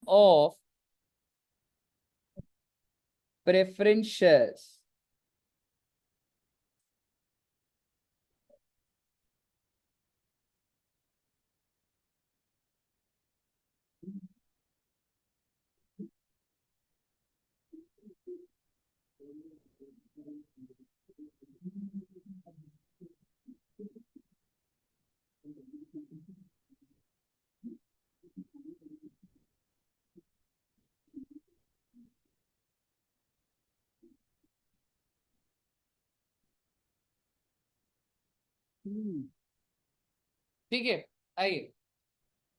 Of preference shares. ठीक है, आइए।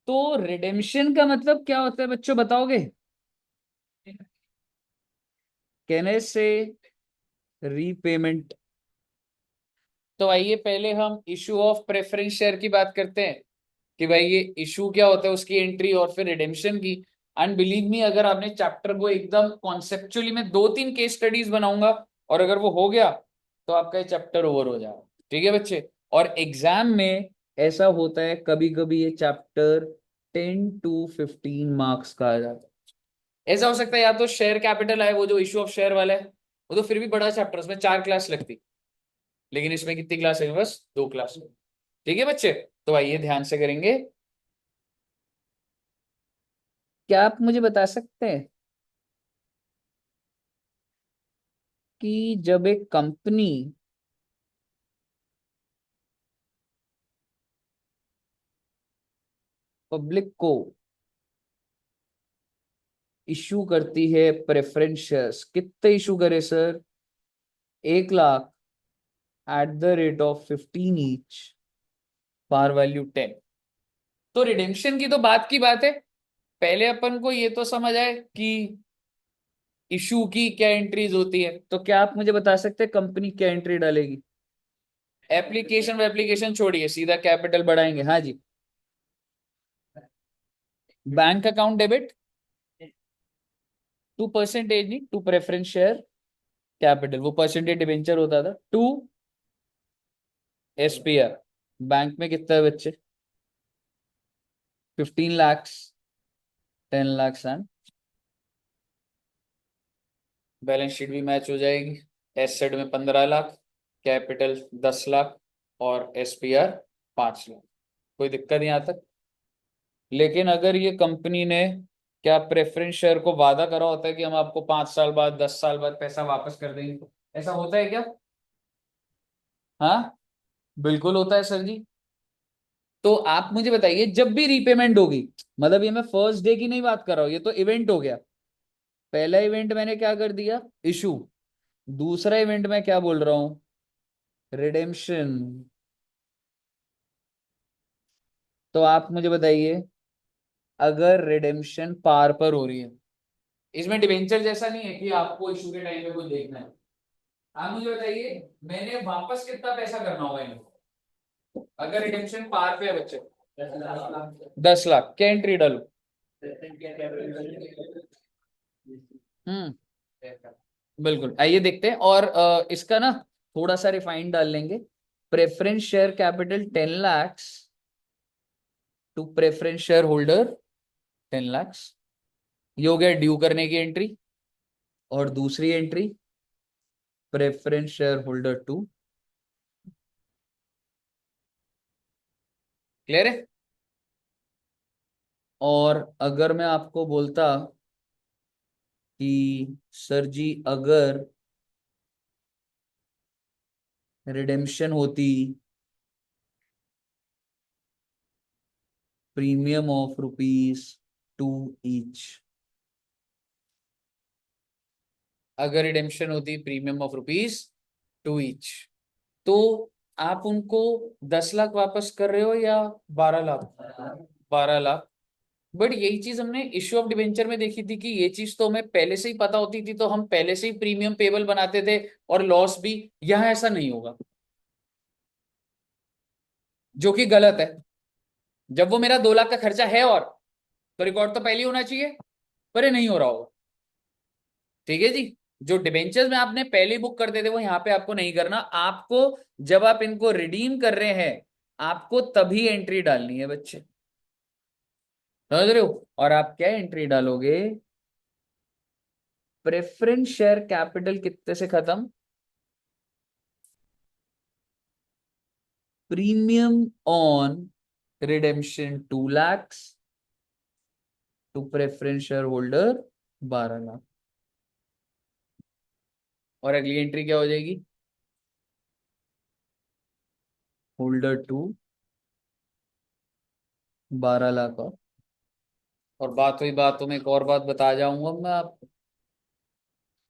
तो रिडेम्पशन का मतलब क्या होता है बच्चों, बताओगे? कहने से रीपेमेंट। तो आइए पहले हम इशू ऑफ प्रेफरेंस शेयर की बात करते हैं कि भाई ये इशू क्या होता है, उसकी एंट्री और फिर रिडेम्पशन की। एंड बिलीव मी, अगर आपने चैप्टर को एकदम कॉन्सेप्चुअली, मैं 2-3 केस स्टडीज बनाऊंगा और अगर वो हो गया तो आपका ये चैप्टर ओवर हो जाएगा। ठीक है बच्चे? और एग्जाम में ऐसा होता है कभी कभी ये चैप्टर 10 to 15 मार्क्स का आ जाता है। ऐसा हो सकता है या तो शेयर कैपिटल आए, वो जो इशू ऑफ शेयर वाला है, वो तो फिर भी बड़ा चैप्टर, उसमें 4 क्लास लगती, लेकिन इसमें कितनी क्लास है? बस 2 क्लास। ठीक है बच्चे? तो आइए ध्यान से करेंगे। क्या आप मुझे बता सकते हैं कि जब एक कंपनी पब्लिक को इशू करती है प्रेफरेंस शेयर्स, कितने इशू करे sir? 1 lakh at the rate of 15 each, par value 10। तो रिडेम्पशन की तो बात की बात है, पहले अपन को ये तो समझ आए कि इशू की क्या एंट्रीज होती है। तो क्या आप मुझे बता सकते हैं कंपनी क्या एंट्री डालेगी? एप्लीकेशन एप्लीकेशन छोड़िए, सीधा कैपिटल बढ़ाएंगे। हाँ जी। Bank account debit to percentage, नहीं टू प्रेफरेंस शेयर कैपिटल, वो परसेंटेज डिबेंचर होता था, टू एसपीआर। बैंक में कितना है बच्चे? 15 lakhs, 10 lakhs and balance sheet भी मैच हो जाएगी। एसेट में 15 लाख, कैपिटल 10 लाख और एसपीआर 5 लाख। कोई दिक्कत नहीं आता। लेकिन अगर ये कंपनी ने क्या प्रेफरेंस शेयर को वादा करा होता है कि हम आपको 5 साल बाद, 10 साल बाद पैसा वापस कर देंगे, ऐसा होता है क्या? हाँ, बिल्कुल होता है सर जी। तो आप मुझे बताइए, जब भी रीपेमेंट होगी, मतलब ये मैं फर्स्ट डे की नहीं बात कर रहा हूं, ये तो इवेंट हो गया। पहला इवेंट मैंने क्या कर दिया? इशू। दूसरा इवेंट मैं क्या बोल रहा हूं? रिडेम्पशन। तो आप मुझे बताइए, अगर रिडेम्पशन पार पर हो रही है, इसमें डिवेंचर जैसा नहीं है कि आपको इशू के टाइम पे कुछ देखना है। आप मुझे बताइए, मैंने वापस कितना पैसा करना होगा इनको अगर रिडेम्पशन पार पे है बच्चे? 10 लाख। क्या एंट्री डालू? हम्म, बिल्कुल। आइए देखते हैं। और इसका ना थोड़ा सा रिफाइंड डाल लेंगे। Preference share capital 10 lakhs to preference share holder 10 lakhs। ये हो गया ड्यू करने की एंट्री। और दूसरी entry preference share holder to. Clear है? और अगर मैं आपको बोलता कि सर जी, अगर रिडेम्पशन होती प्रीमियम ऑफ रुपीज 2 ईच, अगर रिडेम्पशन होती प्रीमियम ऑफ रुपीज 2 ईच, तो आप उनको 10 लाख वापस कर रहे हो या 12 लाख? 12 लाख। बट यही चीज हमने इश्यू ऑफ डिबेंचर में देखी थी कि ये चीज तो हमें पहले से ही पता होती थी, तो हम पहले से ही प्रीमियम पेबल बनाते थे और लॉस भी। यहां ऐसा नहीं होगा, जो कि गलत है। जब वो मेरा 2 लाख का खर्चा है और तो रिकॉर्ड तो पहले ही होना चाहिए, पर ये नहीं हो रहा होगा। ठीक है जी? जो डिबेंचर्स में आपने पहले बुक करते थे वो यहाँ पे आपको नहीं करना। आपको जब आप इनको रिडीम कर रहे हैं, आपको तभी एंट्री डालनी है बच्चे। समझ रहे हो? और आप क्या एंट्री डालोगे? प्रेफरेंस शेयर कैपिटल कितने से खत्म? Premium on redemption 2 lakh to preference share holder 12 lakh. और अगली एंट्री क्या हो जाएगी? Holder to 12 lakh. और बात हुई बातों में एक और बात बता जाऊंगा मैं आपको।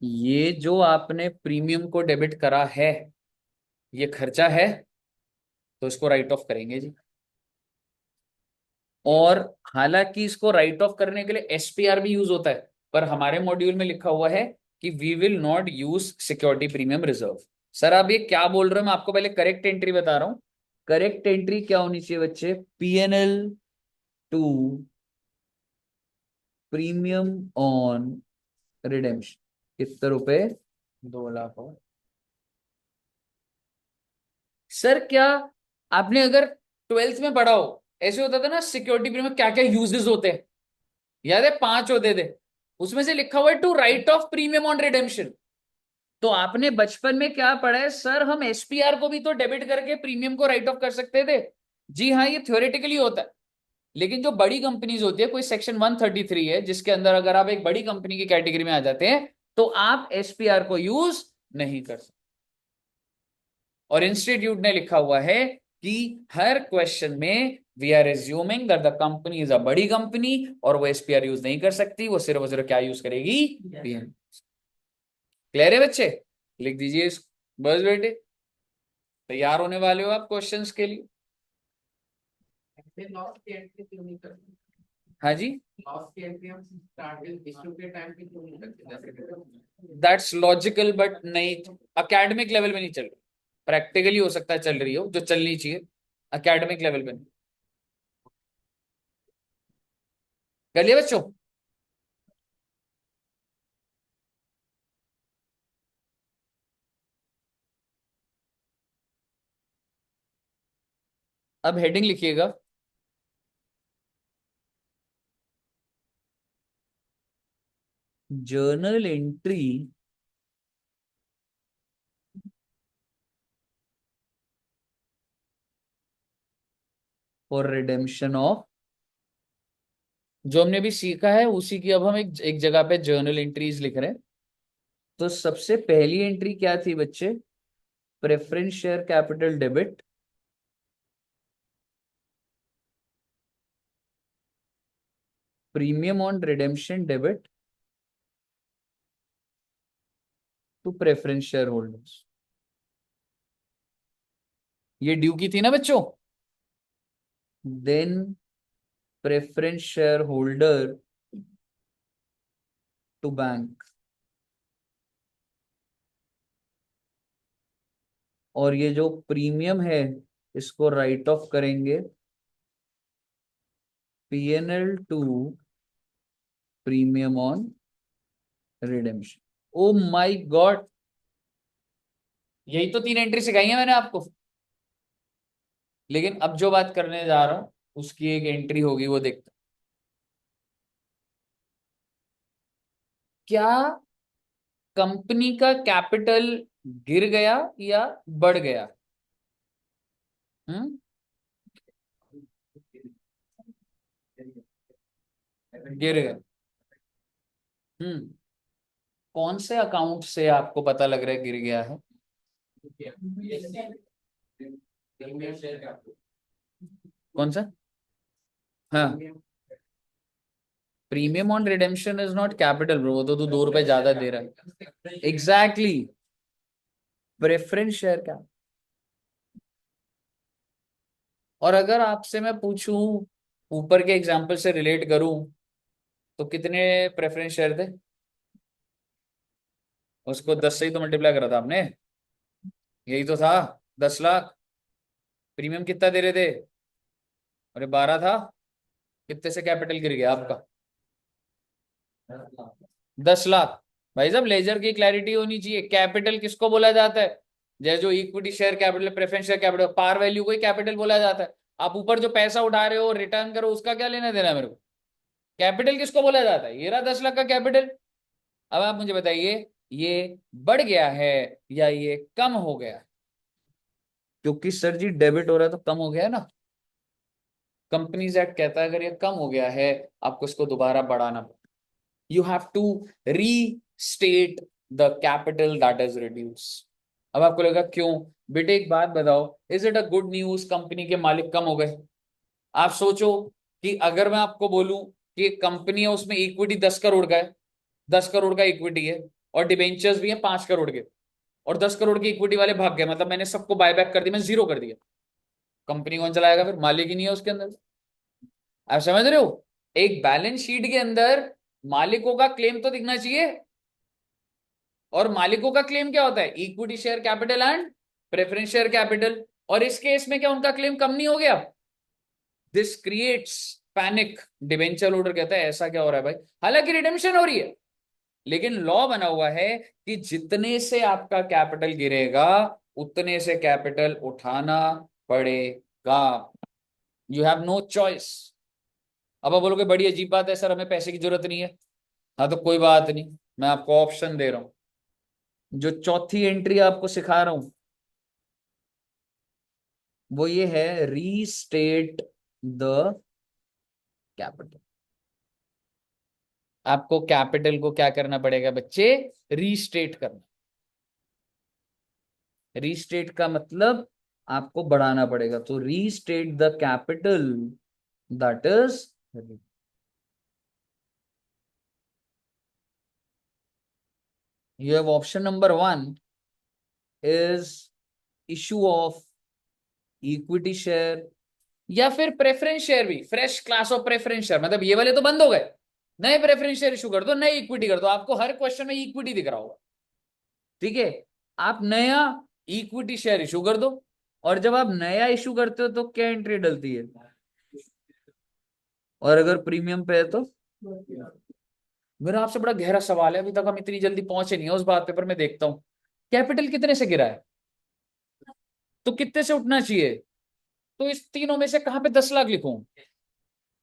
ये जो आपने प्रीमियम को डेबिट करा है, ये खर्चा है, तो इसको राइट ऑफ करेंगे जी। और हालांकि इसको राइट ऑफ करने के लिए एसपीआर भी यूज होता है, पर हमारे मॉड्यूल में लिखा हुआ है कि we will not use security premium reserve. Sir आप ये क्या बोल रहे हो? मैं आपको पहले करेक्ट एंट्री बता रहा हूं। करेक्ट एंट्री क्या होनी चाहिए बच्चे? PNL to premium on redemption कितने रुपए? 2 लाख। और सर क्या आपने अगर ट्वेल्थ में पढ़ा हो, ऐसे होता था ना सिक्योरिटी प्रीमियम क्या क्या यूजेस होते हैं, याद है? 5 होते थे। उसमें से लिखा हुआ है to write off premium on redemption. तो आपने बचपन में क्या पढ़ा है सर? हम एसपीआर को भी तो डेबिट करके प्रीमियम को राइट ऑफ कर सकते थे। जी हाँ, ये थ्योरेटिकली होता है। लेकिन जो बड़ी कंपनीज होती है, कोई सेक्शन 133 है जिसके अंदर अगर आप एक बड़ी कंपनी की कैटेगरी में आ जाते हैं, तो आप एसपीआर को यूज नहीं कर सकते। और इंस्टीट्यूट ने लिखा हुआ है कि हर क्वेश्चन में we are assuming that the company is a बड़ी कंपनी, और वो एसपीआर यूज नहीं कर सकती, वो सिर्फ और सिर्फ क्या यूज करेगी? पीएन। क्लियर है बच्चे? लिख दीजिए इसको। बस बेटे, तैयार होने वाले हो आप क्वेश्चंस के लिए? लॉस की एंट्री क्यों नहीं करते? हाँ जी, लॉस की एंट्री हम स्टार्टिंग इश्यू के टाइम पे क्यों नहीं करते? दैट्स लॉजिकल बट नहीं, अकेडमिक लेवल में नहीं चल रही। प्रैक्टिकली हो सकता है चल रही हो, जो चलनी चाहिए। अकेडमिक लेवल पे नहीं। कर लिया बच्चों? अब हेडिंग लिखिएगा। Journal entry for redemption of. जो हमने भी सीखा है उसी की अब हम एक जगह पे जर्नल एंट्रीज लिख रहे हैं। तो सबसे पहली एंट्री क्या थी बच्चे? Preference share capital debit premium on redemption debit to preference share holders. ये ड्यू की थी ना बच्चों? Then preference share holder to bank. और ये जो प्रीमियम है, इसको राइट ऑफ करेंगे PNL to premium on redemption. Oh my god, यही तो 3 एंट्री सिखाई है मैंने आपको। लेकिन अब जो बात करने जा रहा हूं उसकी एक एंट्री होगी, वो देखते हैं। क्या कंपनी का कैपिटल गिर गया या बढ़ गया? हम्म, गिर गया। हम्म, कौन से अकाउंट से आपको पता लग रहा है गिर गया है? कौन सा? हाँ, premium on redemption is not capital bro, वो तो तू 2 रुपए ज्यादा दे रहा है। एग्जैक्टली, प्रेफरेंस शेयर क्या। और अगर आपसे मैं पूछूं, ऊपर के एग्जाम्पल से रिलेट करूं, तो कितने प्रेफरेंस शेयर थे? उसको 10 से ही तो मल्टीप्लाई करा था आपने। यही तो था, 10 लाख। प्रीमियम कितना दे रहे थे? अरे 12 था। कितने से कैपिटल गिर गया आपका? 10 लाख। भाई साहब लेजर की क्लैरिटी होनी चाहिए। कैपिटल किसको बोला जाता है? जैसे जो equity share capital, preference share capital, par value को ही कैपिटल बोला जाता है। आप ऊपर जो पैसा उठा रहे हो, रिटर्न करो, उसका क्या लेना देना है मेरे को? कैपिटल किसको बोला जाता है? ये रहा 10 लाख का कैपिटल। अब आप मुझे बताइए ये बढ़ गया है या ये कम हो गया? क्योंकि सर जी डेबिट हो रहा है तो कम हो गया है ना। कंपनीज एक्ट कहता है अगर ये कम हो गया है आपको इसको दोबारा बढ़ाना पड़ेगा। You have to restate the capital that is reduce. अब आपको लगा क्यों? बेटे एक बात बताओ, is it a good news company के मालिक कम हो गए? आप सोचो कि अगर मैं आपको बोलूं कि कंपनी है उसमें इक्विटी 10 करोड़ का है, 10 करोड़ का इक्विटी है और डिबेंचर्स भी है 5 करोड़ के, और 10 करोड़ की इक्विटी वाले भाग गए, मतलब मैंने सबको बायबैक कर दिया, मैं जीरो कर दिया, कंपनी कौन चलाएगा फिर? मालिक ही नहीं है उसके अंदर। आप समझ रहे हो? एक बैलेंस शीट के अंदर मालिकों का क्लेम तो दिखना चाहिए। और मालिकों का क्लेम क्या होता है? Equity share capital and preference share capital. और इस केस में क्या उनका क्लेम कम नहीं हो गया? This creates panic. Debenture holder कहता है ऐसा क्या हो रहा है भाई, हालांकि रिडेम्पशन हो रही है, लेकिन लॉ बना हुआ है कि जितने से आपका कैपिटल गिरेगा उतने से कैपिटल उठाना पड़ेगा। You have no choice. अब आप बोलोगे बड़ी अजीब बात है सर, हमें पैसे की जरूरत नहीं है। हाँ तो कोई बात नहीं, मैं आपको ऑप्शन दे रहा हूं। जो चौथी एंट्री आपको सिखा रहा हूं वो ये है, रीस्टेट द कैपिटल। आपको कैपिटल को क्या करना पड़ेगा बच्चे? रीस्टेट करना। रीस्टेट का मतलब आपको बढ़ाना पड़ेगा, तो restate the capital that is, you have option number 1 is issue of equity share या फिर प्रेफरेंस शेयर, भी fresh class of preference share, मतलब ये वाले तो बंद हो गए, नए प्रेफरेंस शेयर इशू कर दो, नई इक्विटी कर दो। आपको हर क्वेश्चन में इक्विटी दिख रहा होगा, ठीक है? आप नया इक्विटी शेयर इशू कर दो, और जब आप नया इशू करते हो तो क्या एंट्री डलती है? और अगर प्रीमियम पे है तो? मेरा आपसे बड़ा गहरा सवाल है, अभी तक हम इतनी जल्दी पहुंचे नहीं है उस बात पे, पर मैं देखता हूं कैपिटल कितने से गिरा है तो कितने से उठना चाहिए, तो इस तीनों में से कहां पे 10 लाख लिखूं?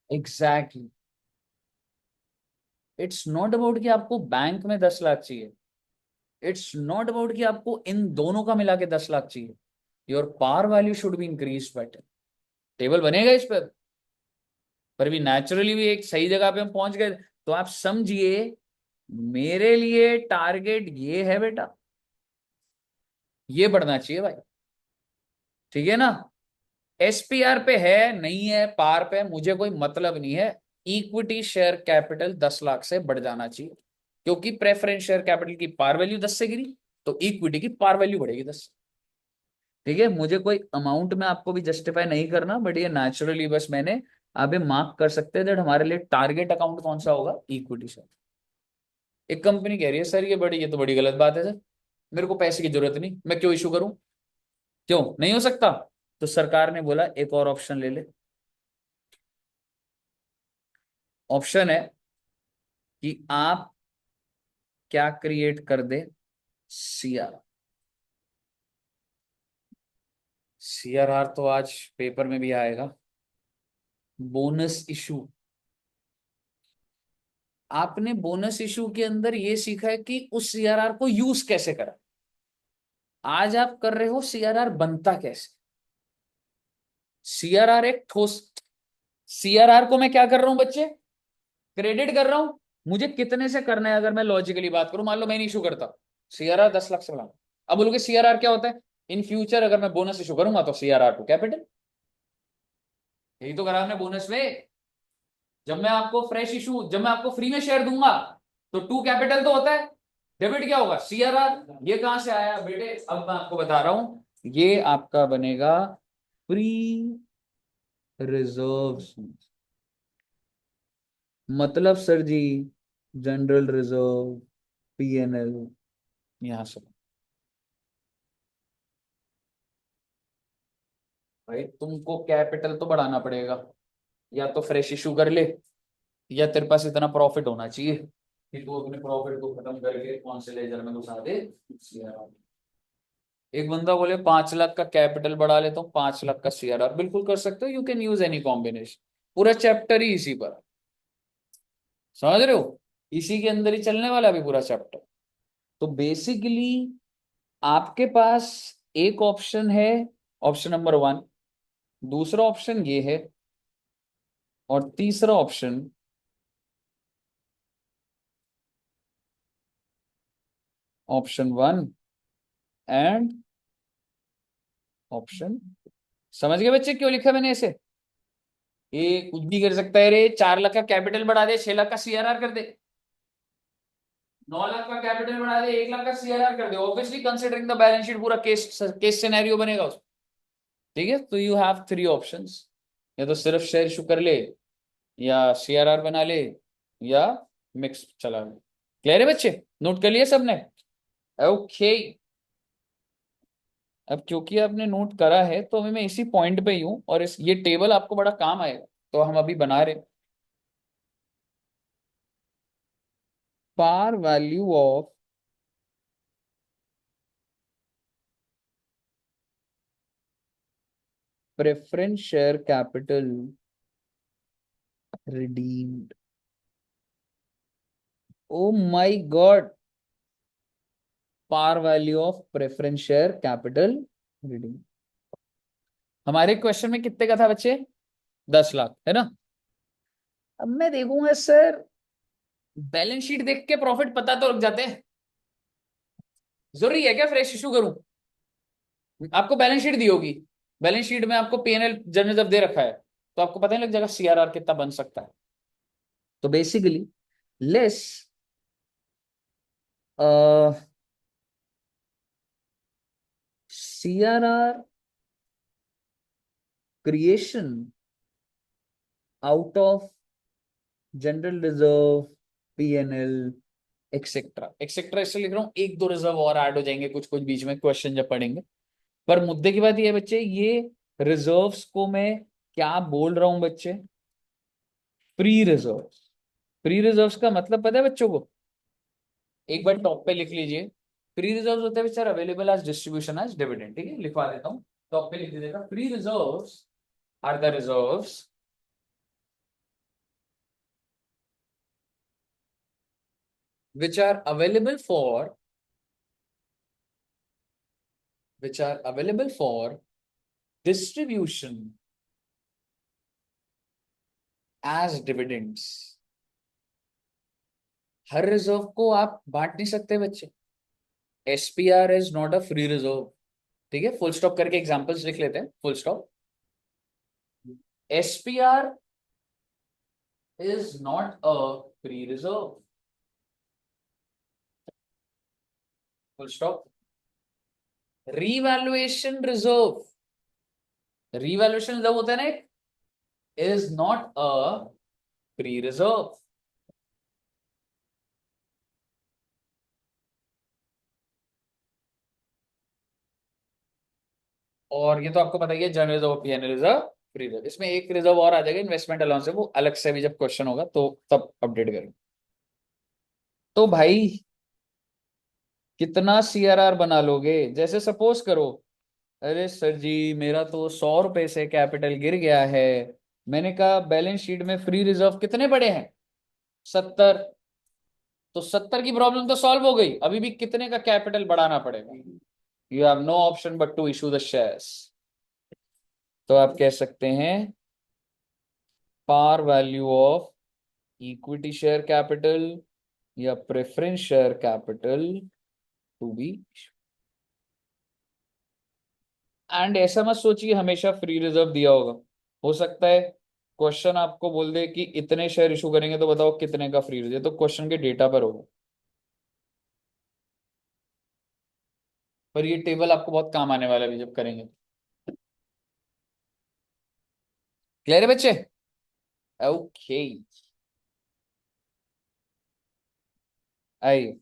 एग्जैक्टली। इट्स नॉट अबाउट कि आपको बैंक में 10 लाख चाहिए, इट्स नॉट अबाउट कि आपको इन दोनों का मिला के 10 लाख चाहिए। Your par value should be increase better. Table बनेगा इस पर भी नेचुरली भी एक सही जगह पे हम पहुंच गए। तो आप समझिए मेरे लिए टारगेट ये है बेटा, ये बढ़ना चाहिए भाई, ठीक है ना? एसपीआर पे है नहीं है, पार पे है, मुझे कोई मतलब नहीं है। इक्विटी शेयर कैपिटल 10 लाख से बढ़ जाना चाहिए, क्योंकि प्रेफरेंस शेयर कैपिटल की पार वैल्यू 10 से गिरी, तो इक्विटी की पार वैल्यू बढ़ेगी 10। ठीक है, मुझे कोई अमाउंट में आपको भी जस्टिफाई नहीं करना, बट ये नेचुरली बस मैंने आप मार्क कर सकते हैं दैट हमारे लिए टारगेट अकाउंट कौन सा होगा, इक्विटी शेयर। एक कंपनी कह रही है सर ये बड़ी, ये तो बड़ी गलत बात है सर, मेरे को पैसे की जरूरत नहीं, मैं क्यों इशू करूं? क्यों नहीं हो सकता? तो सरकार ने बोला एक और ऑप्शन ले ले। ऑप्शन है कि आप क्या क्रिएट कर दे, सीआर। सीआरआर तो आज पेपर में भी आएगा, बोनस इशू। आपने बोनस इशू के अंदर ये सीखा है कि उस सीआरआर को यूज कैसे करा, आज आप कर रहे हो सीआरआर बनता कैसे। सीआरआर एक ठोस, सीआरआर को मैं क्या कर रहा हूं बच्चे, क्रेडिट कर रहा हूं। मुझे कितने से करना है अगर मैं लॉजिकली बात करूं, मान लो मैंने इशू करता सीआरआर 10 लाख से बढ़ा, अब बोलोगे सीआरआर क्या होता है? इन फ्यूचर अगर मैं बोनस इशू करूंगा तो सीआरआर टू कैपिटल, यही तो करा हमने बोनस में। जब मैं आपको फ्रेश इशू, जब मैं आपको फ्री में शेयर दूंगा तो टू कैपिटल तो होता है, डेबिट क्या होगा, सीआरआर। ये कहां से आया बेटे? अब मैं आपको बता रहा हूं, ये आपका बनेगा फ्री रिजर्व्स। मतलब सर जी जनरल रिजर्व, पीएनएल, यहां से। भाई तुमको कैपिटल तो बढ़ाना पड़ेगा, या तो फ्रेश इशू कर ले, या तेरे पास इतना प्रॉफिट होना चाहिए कि तू अपने प्रॉफिट को खत्म करके कौन से लेजर में घुसा दे, सीआरआर। एक बंदा बोले 5 लाख का कैपिटल बढ़ा लेता हूँ 5 लाख का सीआरआर, बिल्कुल कर सकते हो, you can use any combination. पूरा चैप्टर ही इसी पर। समझ रहे हो, इसी के अंदर ही चलने वाला अभी पूरा चैप्टर। तो बेसिकली आपके पास एक ऑप्शन है, ऑप्शन नंबर 1, दूसरा ऑप्शन ये है, और तीसरा ऑप्शन ऑप्शन 1 एंड ऑप्शन। समझ गए बच्चे क्यों लिखा मैंने ऐसे? ये कुछ भी कर सकता है रे, 4 लाख का कैपिटल बढ़ा दे, 6 लाख का सीआरआर कर दे, 9 लाख का कैपिटल बढ़ा दे, 1 लाख का सीआरआर कर दे, obviously considering the balance sheet पूरा केस केस सिनेरियो बनेगा उसमें। ठीक है, तो यू हैव 3 ऑप्शंस, या तो सिर्फ शेयर इशू कर ले, या सीआरआर बना ले, या मिक्स चला ले। क्लियर है बच्चे, नोट कर लिया सबने? ओके। अब क्योंकि आपने नोट करा है तो अभी मैं इसी पॉइंट पे ही हूं, और इस ये टेबल आपको बड़ा काम आएगा, तो हम अभी बना रहे। Par value of preference share capital redeemed. Oh my god, par value of preference share capital redeem. हमारे क्वेश्चन में कितने का था बच्चे? 10 लाख है ना। अब मैं देखूंगा सर, बैलेंस शीट देख के प्रॉफिट पता तो लग जाते हैं, जरूरी है क्या फ्रेश इशू करूं? आपको बैलेंस शीट दी होगी, बैलेंस शीट में आपको पीएनएल जनरल जब दे रखा है, तो आपको पता नहीं लग जाएगा सीआरआर कितना बन सकता है? तो basically less CRR creation out of general reserve, PNL, etcetera etcetera, इससे लिख रहा हूँ, एक दो रिजर्व और ऐड हो जाएंगे कुछ कुछ बीच में, क्वेश्चन जब पढ़ेंगे। पर मुद्दे की बात ये है बच्चे, ये रिजर्व्स को मैं क्या बोल रहा हूं बच्चे? Free reserves. फ्री रिजर्व्स का मतलब पता है बच्चों को? एक बार टॉप पे लिख लीजिए। फ्री रिजर्व्स होते हैं sir available as distribution as dividend. ठीक है, लिखवा देता हूँ, टॉप पे लिख दीजिएगा, free reserves are the reserves which are available for which are available for distribution as dividends। Her reserve को आप बांट नहीं सकते बच्चे। SPR is not a free reserve. ठीक है, फुल स्टॉप करके एग्जांपल्स लिख लेते हैं, full stop. SPR is not a free reserve, full stop. Revaluation reserve, revaluation reserve होता है ना, is not a free reserve. और ये तो आपको पता ही है, general reserve, PNL reserve, free reserve. इसमें एक रिजर्व और आ जाएगा, इन्वेस्टमेंट अलाउंस है, वो अलग से भी जब क्वेश्चन होगा तो तब अपडेट करेंगे। तो भाई कितना सीआरआर बना लोगे? जैसे सपोज करो, अरे सर जी मेरा तो 100 रुपए से कैपिटल गिर गया है, मैंने कहा बैलेंस शीट में फ्री रिजर्व कितने पड़े हैं? 70। तो 70 की प्रॉब्लम तो सॉल्व हो गई, अभी भी कितने का कैपिटल बढ़ाना पड़ेगा? You have no option but to issue the shares. तो आप कह सकते हैं par value of equity share capital या preference share capital to be. And ऐसा मत सोचिए हमेशा फ्री रिजर्व दिया होगा, हो सकता है क्वेश्चन आपको बोल दे कि इतने शेयर इशू करेंगे तो बताओ कितने का फ्री रिजर्व, तो क्वेश्चन के डेटा पर होगा। पर ये टेबल आपको बहुत काम आने वाला है अभी जब करेंगे। क्लियर है बच्चे? ओके, आइए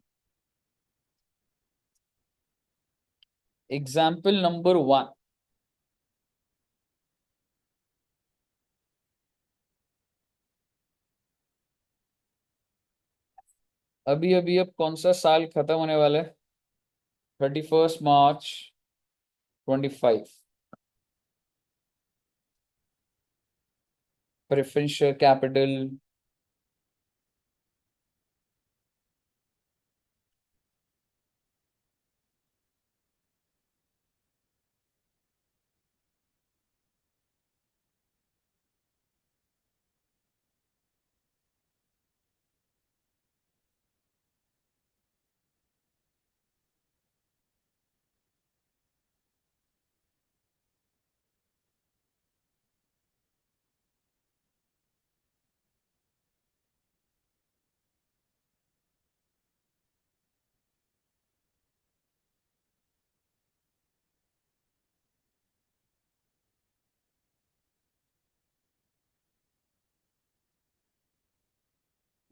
एग्जाम्पल नंबर 1। अभी अभी अब कौन सा साल खत्म होने वाला है? 31 मार्च 25। Preference share capital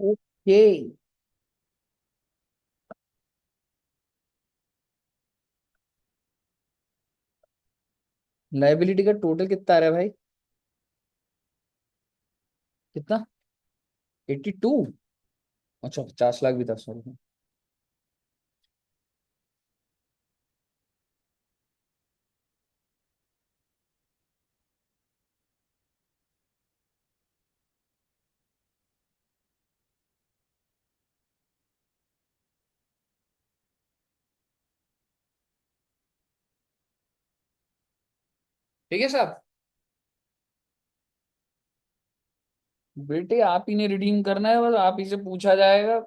okay. Liability का टोटल कितना आ रहा है भाई? कितना? 82? अच्छा 50 लाख भी था, सॉरी। ठीक है साहब। बेटे आप ही ने रिडीम करना है, बस आप ही से पूछा जाएगा।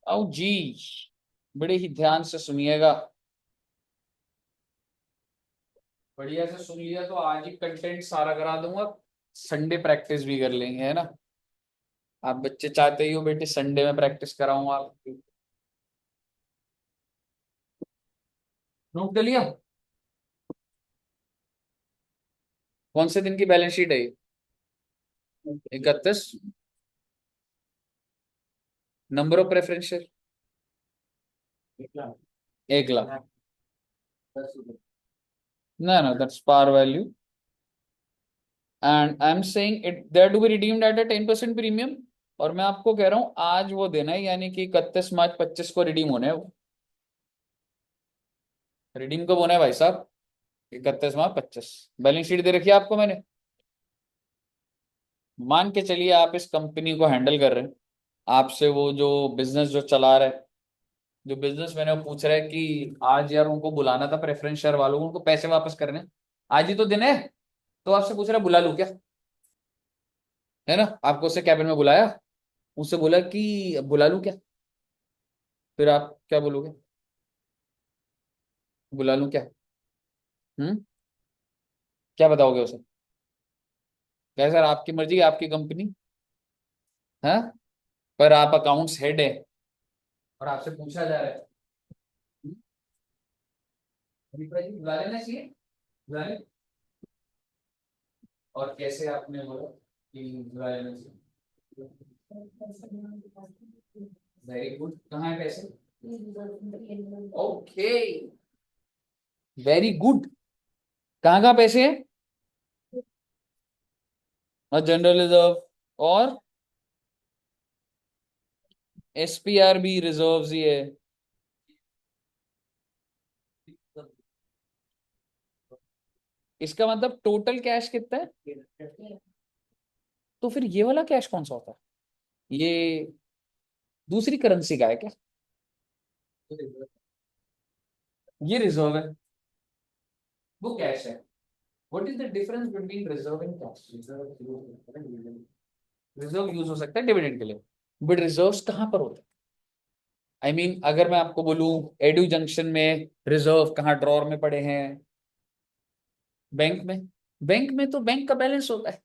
आओ जी, बड़े ही ध्यान से सुनिएगा। बढ़िया से सुन लिया तो आज ही कंटेंट सारा करा दूंगा। संडे प्रैक्टिस भी कर लेंगे, है ना? आप बच्चे चाहते ही हो बेटे संडे में प्रैक्टिस कराऊंगा आपकी। नोट कर लिया? कौन से दिन की बैलेंस शीट है ये? 31। Number of preference share? 1 lakh. No, no, that's par value. And I'm saying it there to be redeemed at a 10% premium. और मैं आपको कह रहा हूं आज वो देना है, यानी कि 31 मार्च 25 को रिडीम होने हैं वो। रिडीम कब होना है भाई साहब? 31 मार्च 25। बैलेंस शीट दे रखी है आपको मैंने। मान के चलिए आप इस कंपनी को हैंडल कर रहे हैं। आपसे वो जो बिजनेस जो चला रहा है, जो बिजनेस मैंने वो पूछ रहा है कि आज यार उनको बुलाना था प्रेफरेंस शेयर वालों को, उनको पैसे वापस करने, आज ही तो दिन है। तो आपसे पूछ रहा है बुला लूं क्या? है ना? आपको उससे कैबिन में बुलाया, उससे बोला कि बुला लूं क्या? फिर आप क्या बोलोगे? बुला लूं क्या? क्या बताओगे उसे? क्या सर आपकी मर्जी, आपकी कंपनी है, पर आप अकाउंट्स हेड है और आपसे पूछा जा रहा है। हम्म? दीपा जी बुला लेना चाहिए, बुला ले। और कैसे आपने बोला कि बुला लेना चाहिए? वेरी गुड, कहाँ है पैसे? Okay, very good. कहाँ कहाँ पैसे हैं? और जनरल रिजर्व, और एसपीआर भी रिजर्व्स ही है। इसका मतलब टोटल कैश कितना है? तो फिर ये वाला कैश कौन सा होता है? ये दूसरी करेंसी का है क्या? ये रिजर्व है, वो कैश है। What is the difference between reserve and cash? Reserve use हो सकता है डिविडेंड के लिए, बट रिजर्व्स कहाँ पर होते हैं? आई मीन अगर मैं आपको बोलूं एडू जंक्शन में रिजर्व कहाँ ड्रॉर में पड़े हैं? बैंक में। बैंक में तो बैंक का बैलेंस होता है,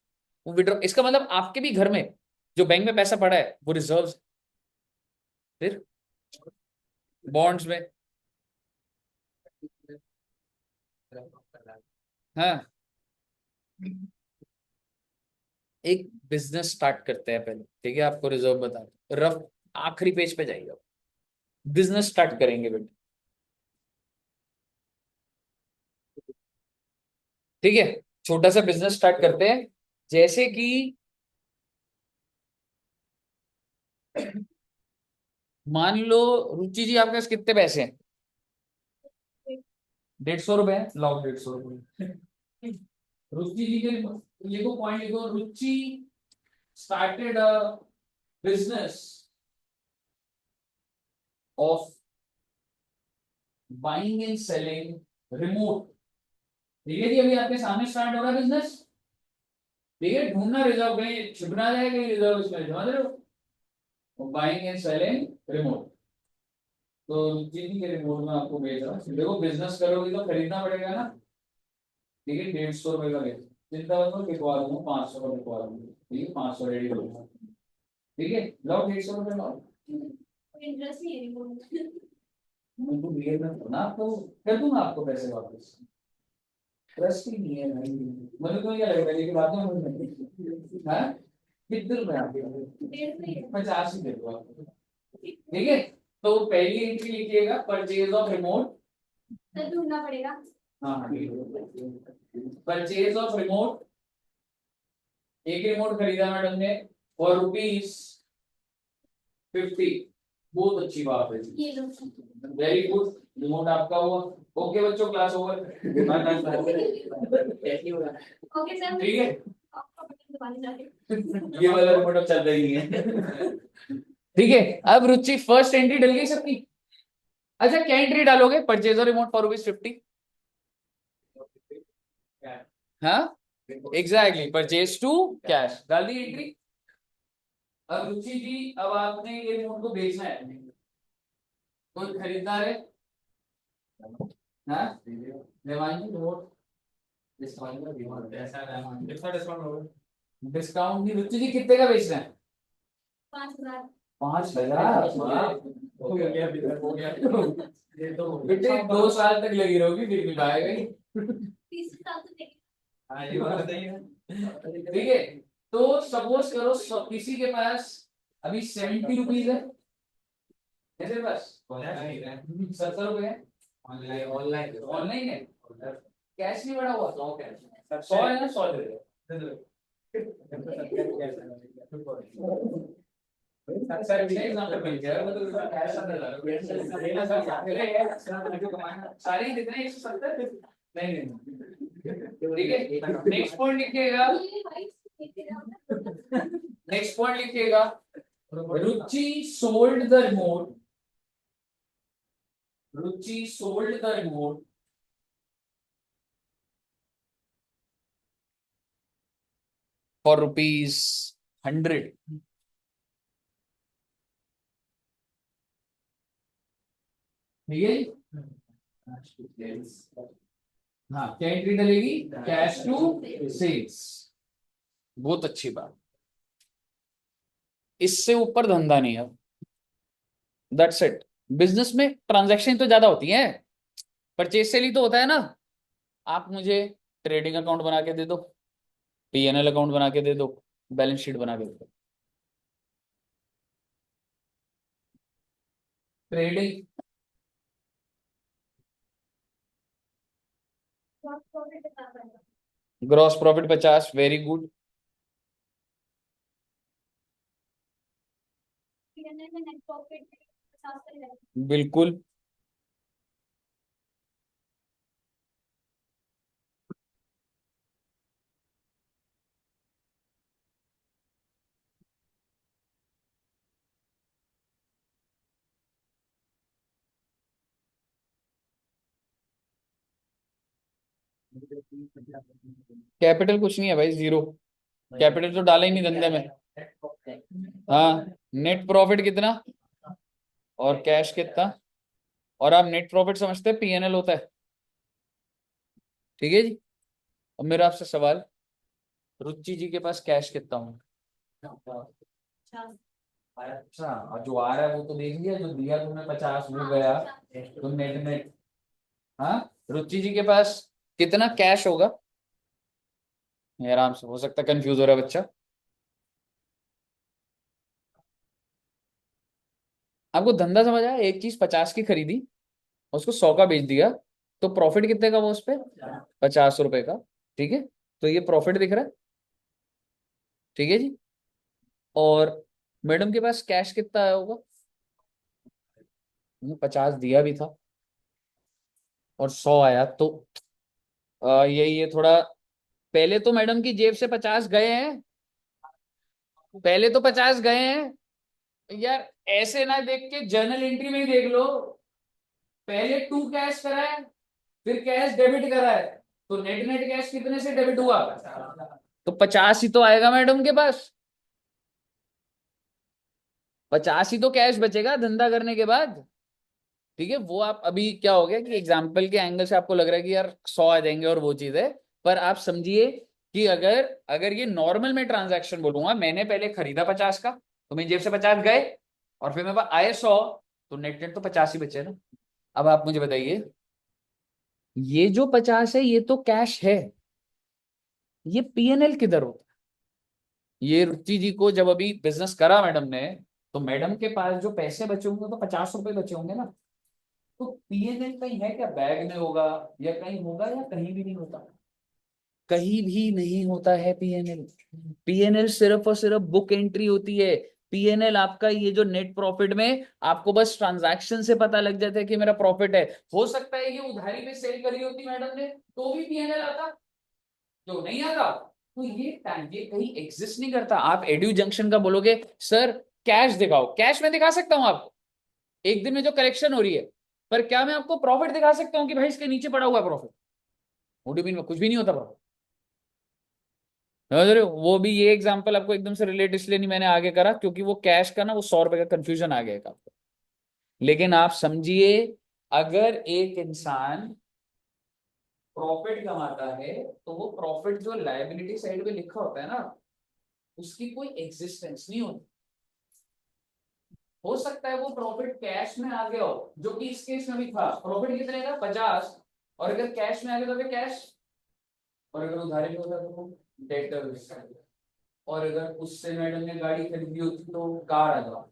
वो विड्रॉ, इसका मतलब आपके भी घर में जो बैंक में पैसा पड़ा है वो रिजर्व्स। फिर बॉन्ड्स में। हाँ, एक बिजनेस स्टार्ट करते हैं पहले, ठीक है? आपको रिजर्व बता रफ, आखिरी पेज पे जाइए। बिजनेस स्टार्ट करेंगे बेटे, ठीक है? छोटा सा बिजनेस स्टार्ट करते हैं, जैसे कि मान लो रुचि जी आपके पास कितने पैसे हैं? 150 रुपए हैं, लाओ 150 रुपए। रुचि जी के लिखो, पॉइंट लिखो, Ruchi started a business of buying and selling remote. ठीक है जी, अभी आपके सामने स्टार्ट हो रहा है बिजनेस। ठीक है, ढूंढना रिजर्व, कहीं छिप ना जाए कहीं रिजर्व इसमें, समझ रहे हो। बाइंग एंड सेलिंग रिमोट, तो जिन के रिमोट में आपको भेज रहा हूँ, देखो बिजनेस करोगे तो खरीदना पड़ेगा ना। ठीक है, 150 रुपए का भेज, चिंता मत करो, लिखवा दूंगा 500 का लिखवा दूंगा, ठीक है 500 रेडी करूंगा। ठीक है, लाओ 150 रुपए लाओ। इंटरेस्ट नहीं है रिमोट। उनको रियल में ना, आपको कर दूंगा आपको पैसे वापस। ट्रस्ट ही नहीं है भाई, मुझे तो क्या लगता है कि बात में मुझे, हाँ कितने रुपए आपके, 50 ही दे दो आपको। ठीक है, तो पहली एंट्री लिखिएगा, परचेज ऑफ रिमोट। तो ढूंढना पड़ेगा। हाँ हाँ, परचेज ऑफ रिमोट, एक रिमोट खरीदा मैडम ने फॉर ₹50। बहुत अच्छी बात है, ये लो। वेरी गुड, रिमोट आपका हुआ। ओके बच्चों, क्लास ओवर। Okay sir. ठीक है, आपका बटन दबाने जाके। ये वाला रिमोट अब चल रही है। ठीक है, अब रुचि फर्स्ट एंट्री डल गई सबकी। अच्छा क्या एंट्री डालोगे, परचेज रिमोट फॉर ₹50। हाँ एग्जैक्टली, परचेज टू कैश, डाल दी एंट्री। अब रुचि जी, अब आपने ये रिमोट को बेचना है, कोई खरीदार है? हाँ देवांगी, रिमोट डिस्काउंट नहीं, रुचि जी कितने का बेचना है? 5,000। 5,000? बेटे 2 साल तक लगी रहोगी फिर भी पाएगा ही। 30 साल तो देखिए। ठीक है, तो सपोज करो किसी के पास अभी ₹70 है, किसके पास 70 रुपए है, ऑनलाइन ऑनलाइन ऑनलाइन है, कैश नहीं बड़ा हुआ, 100 है ना, 100 दे दो। सर अच्छा एग्जांपल मिल गया, मतलब कैश अंदर ला लो, सारे ही कितने 170, नहीं नहीं, ठीक है। नेक्स्ट पॉइंट लिखिएगा, नेक्स्ट पॉइंट लिखिएगा, Ruchi sold the remote, Ruchi sold the remote for ₹100। ठीक है जी? हाँ क्या एंट्री डलेगी, कैश टू सेल्स, बहुत अच्छी बात, इससे ऊपर धंधा नहीं है। That's it. बिजनेस में ट्रांजैक्शन तो ज्यादा होती है, परचेज सेल ही तो होता है ना। आप मुझे ट्रेडिंग अकाउंट बना के दे दो, पीएनएल अकाउंट बना के दे दो, बैलेंस शीट बना के दे दो, trading gross profit 50, very good. Net profit 50 से है। बिल्कुल, कैपिटल कुछ नहीं है भाई, जीरो, कैपिटल तो डाला ही नहीं धंधे में। हाँ, नेट प्रॉफिट कितना और कैश कितना, और आप नेट प्रॉफिट समझते हैं, पीएनएल होता है। ठीक है जी, अब मेरा आपसे सवाल, रुचि जी के पास कैश कितना हो? अच्छा, और जो आ रहा है वो तो देख लिया, जो दिया तुमने 50 वो गया, तो नेट नेट। हाँ, रुचि जी के पास कितना कैश होगा? ये आराम से, हो सकता है कंफ्यूज हो रहा है बच्चा। आपको धंधा समझ आया, एक चीज 50 की खरीदी, उसको 100 का बेच दिया, तो प्रॉफिट कितने का वो उस पे, ₹50 का। ठीक है, तो ये प्रॉफिट दिख रहा है। ठीक है जी, और मैडम के पास कैश कितना आया होगा? 50 दिया भी था और 100 आया, तो ये थोड़ा, पहले तो मैडम की जेब से 50 गए हैं, पहले तो 50 गए हैं यार, ऐसे ना देख के जर्नल एंट्री में ही देख लो, पहले टू कैश करा है, फिर कैश डेबिट करा है, तो नेट नेट कैश कितने से डेबिट हुआ? तो 50 ही तो आएगा मैडम के पास, 50 ही तो कैश बचेगा धंधा करने के बाद। ठीक है, वो आप अभी क्या हो गया कि एग्जाम्पल के एंगल से आपको लग रहा है कि यार 100 आ जाएंगे और वो चीज है, पर आप समझिए कि अगर अगर ये नॉर्मल में ट्रांजैक्शन बोलूंगा, मैंने पहले खरीदा 50 का तो मेरी जेब से 50 गए और फिर मेरे पास आए 100, तो नेट नेट तो 50 ही बचे ना। अब आप मुझे बताइए, ये जो 50 है ये तो कैश है, ये पीएनएल किधर होता है? ये रुचि जी को जब अभी बिजनेस करा मैडम ने, तो मैडम के पास जो पैसे बचे होंगे तो 50 रुपए बचे होंगे ना। तो पीएनएल कहीं है क्या, बैग में होगा या कहीं होगा या कहीं भी नहीं होता, कहीं भी नहीं होता है पीएनएल। पीएनएल सिर्फ और सिर्फ बुक एंट्री होती है। पीएनएल आपका ये जो नेट प्रॉफिट में आपको बस ट्रांजैक्शन से पता लग जाता है कि मेरा प्रॉफिट है। हो सकता है ये उधारी में सेल करी होती मैडम ने तो भी पीएनएल आता, जो नहीं आता तो ये कहीं एग्जिस्ट नहीं करता। आप एड्यू जंक्शन का बोलोगे सर कैश दिखाओ, कैश में दिखा सकता हूं आपको एक दिन में जो कलेक्शन हो रही है, पर क्या मैं आपको प्रॉफिट दिखा सकता हूँ कि भाई इसके नीचे पड़ा हुआ है प्रॉफिट? ओडीबी में कुछ भी नहीं होता प्रॉफिट। समझ रहे हो, वो भी ये एग्जांपल आपको एकदम से रिलेट इसलिए नहीं मैंने आगे करा क्योंकि वो कैश का ना वो 100 रुपए का कंफ्यूजन आ गया एक आपको। लेकिन आप समझिए, अगर एक इंसान प्रॉफिट कमाता है तो वो प्रॉफिट जो लायबिलिटी साइड पे लिखा होता है ना, उसकी कोई एग्जिस्टेंस नहीं होती। हो सकता है वो प्रॉफिट कैश में आ गया हो, जो कि इस केस में भी था, प्रॉफिट कितने का 50, और अगर कैश में आ गया तो कैश, और अगर उधारी में होता तो डेटर, और अगर उससे मैडम ने गाड़ी खरीदी होती तो कार आ जाए,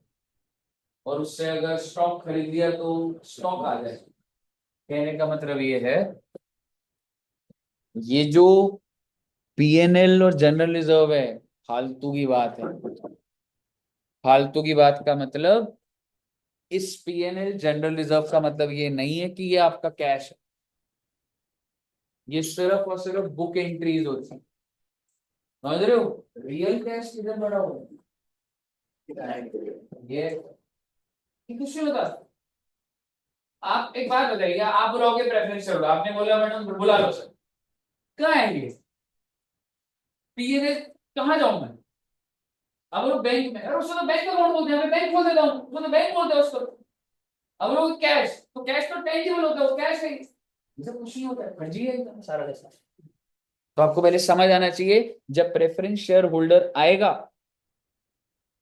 और उससे अगर स्टॉक खरीद लिया तो स्टॉक आ जाए। कहने का मतलब ये है, ये जो पीएनएल और जनरल रिजर्व है, फालतू की बात है। फालतू की बात का मतलब, इस पीएनएल जनरल रिजर्व का मतलब ये नहीं है कि ये आपका कैश है, ये सिर्फ और सिर्फ बुक एंट्रीज होती है। समझ रहे हो, रियल कैश किधर बड़ा हो, ये कुछ नहीं होता। आप एक बात बताइए, आप बुलाओगे प्रेफरेंस होगा, आपने बोला मैडम बुला लो सर, कहाँ आएंगे पीएनएल, कहाँ जाऊं मैं? अब लोग बैंक में, अरे उसको तो बैंक अकाउंट बोलते हैं, मैं बैंक खोल देता हूँ, उसको तो बैंक बोलते हैं उसको। अब लोग कैश, तो कैश तो टेंजिबल होता है, वो कैश है, ये कुछ नहीं होता है, फर्जी है एकदम सारा का सारा। तो आपको पहले समझ आना चाहिए, जब प्रेफरेंस शेयर होल्डर आएगा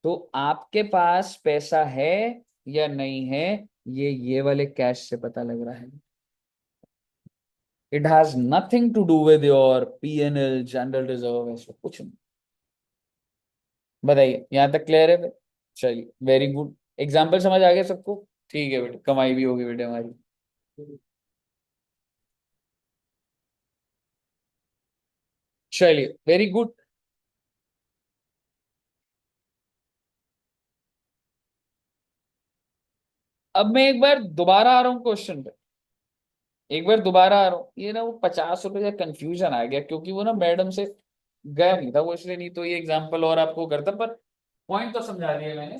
तो आपके पास पैसा है या नहीं है, ये वाले कैश से पता लग रहा है। It has nothing to do with your PNL general reserve, ऐसा कुछ नहीं। बताइए यहां तक क्लियर है? चलिए वेरी गुड, एग्जाम्पल समझ आ गया सबको? ठीक है बेटे, कमाई भी होगी बेटे हमारी। चलिए वेरी गुड। अब मैं एक बार दोबारा आ रहा हूँ क्वेश्चन पे, एक बार दोबारा आ रहा हूँ। ये ना वो 50 रुपए का कंफ्यूजन आ गया क्योंकि वो ना मैडम से गया नहीं था वो, इसलिए नहीं तो ये एग्जाम्पल और आपको करता, पर पॉइंट तो समझा दिया मैंने।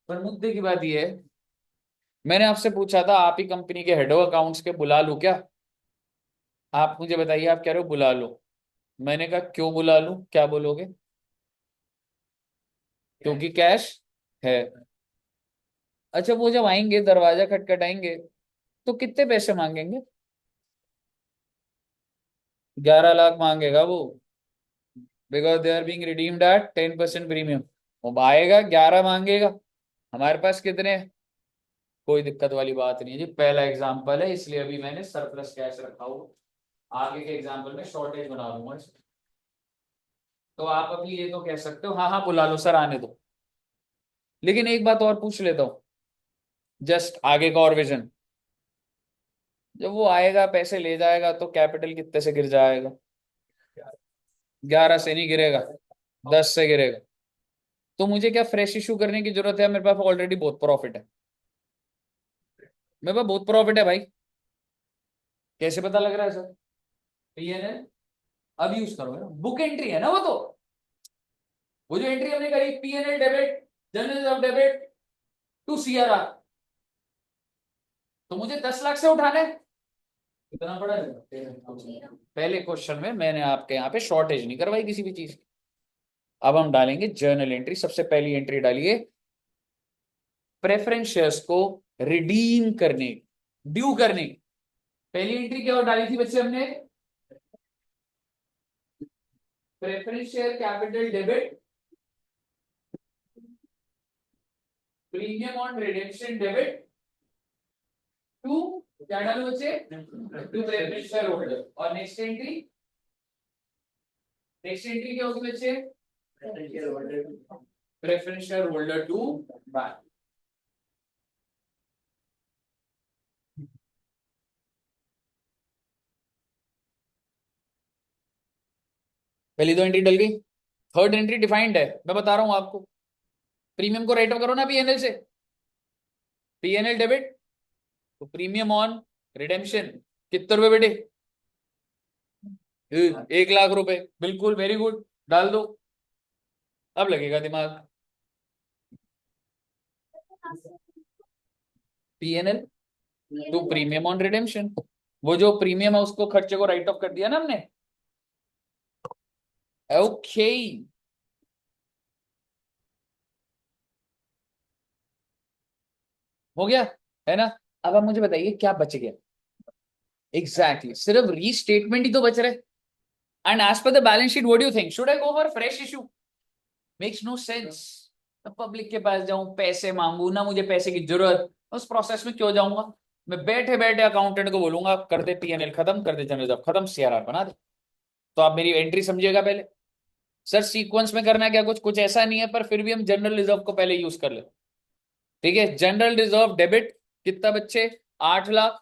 पर मुद्दे की बात ये है, मैंने आपसे पूछा था आप ही कंपनी के हेड ऑफ अकाउंट्स के बुला लूं क्या? आप मुझे बताइए, आप कह रहे हो बुला लो। मैंने कहा क्यों बुला लूं, क्या बोलोगे? क्योंकि कैश है। अच्छा, वो जब आएंगे दरवाजा खटखटाएंगे तो कितने पैसे मांगेंगे? 11 लाख मांगेगा वो, because they are being redeemed at 10% premium. वो आएगा 11 मांगेगा, हमारे पास कितने हैं? कोई दिक्कत वाली बात नहीं है जी, पहला एग्जाम्पल है इसलिए अभी मैंने सरप्लस कैश रखा हुआ, आगे के एग्जाम्पल में शॉर्टेज बना दूंगा इसमें। तो आप अभी ये तो कह सकते हो हाँ हाँ बुला लो सर आने दो, लेकिन एक बात और पूछ लेता हूँ, जस्ट आगे का और विजन। जब वो आएगा पैसे ले जाएगा तो कैपिटल कितने से गिर जाएगा? 11 से नहीं गिरेगा, 10 से गिरेगा। तो मुझे क्या फ्रेश इशू करने की जरूरत है, मेरे पास ऑलरेडी बहुत प्रॉफिट है, मेरे पास बहुत प्रॉफिट है भाई। कैसे पता लग रहा है सर? पीएनएल अब यूज करो, है ना, बुक एंट्री है ना वो तो। वो जो एंट्री हमने करी PNL debit, general of debit to CRR, तो मुझे 10 लाख से उठाना है, कितना पड़ा है? पहले क्वेश्चन में मैंने आपके यहाँ पे शॉर्टेज नहीं करवाई किसी भी चीज की। अब हम डालेंगे जर्नल एंट्री। सबसे पहली एंट्री डालिए, प्रेफरेंस शेयर्स को रिडीम करने, ड्यू करने। पहली एंट्री क्या डाली थी बच्चे हमने? Preference share capital debit, premium on redemption debit to, क्या डालो बच्चे? To preference share holder. और नेक्स्ट एंट्री क्या होगी बच्चे? Preference share holder to bank. पहली दो एंट्री डल गई। थर्ड एंट्री डिफाइंड है, मैं बता रहा हूं आपको। प्रीमियम को राइट ऑफ करो ना पीएनएल से। पीएनएल डेबिट तो प्रीमियम ऑन रिडेम्पशन कितने रुपए बेटे? 1 लाख रुपए। बिल्कुल, वेरी गुड, डाल दो। अब लगेगा दिमाग। PNL to premium on redemption, वो जो प्रीमियम है उसको खर्चे को राइट ऑफ कर दिया ना हमने। ओके, हो गया है ना? अब आप मुझे बताइए क्या बच गया? एग्जैक्टली सिर्फ रीस्टेटमेंट ही तो बच रहे। And as per the balance sheet what do you think, should I go for fresh issue? Makes no sense. Public के पास जाऊं, पैसे मांगू ना, मुझे पैसे की जरूरत, उस प्रोसेस में क्यों जाऊंगा? मैं बैठे बैठे अकाउंटेंट को बोलूंगा कर दे पीएनएल खत्म, कर दे जनरल रिजर्व खत्म, सीआरआर बना दे। तो आप मेरी एंट्री समझिएगा पहले। सर सीक्वेंस में करना है क्या? कुछ कुछ ऐसा नहीं है, पर फिर भी हम जनरल रिजर्व को पहले यूज कर ले। ठीक है, जनरल रिजर्व डेबिट कितना बच्चे? 8 लाख।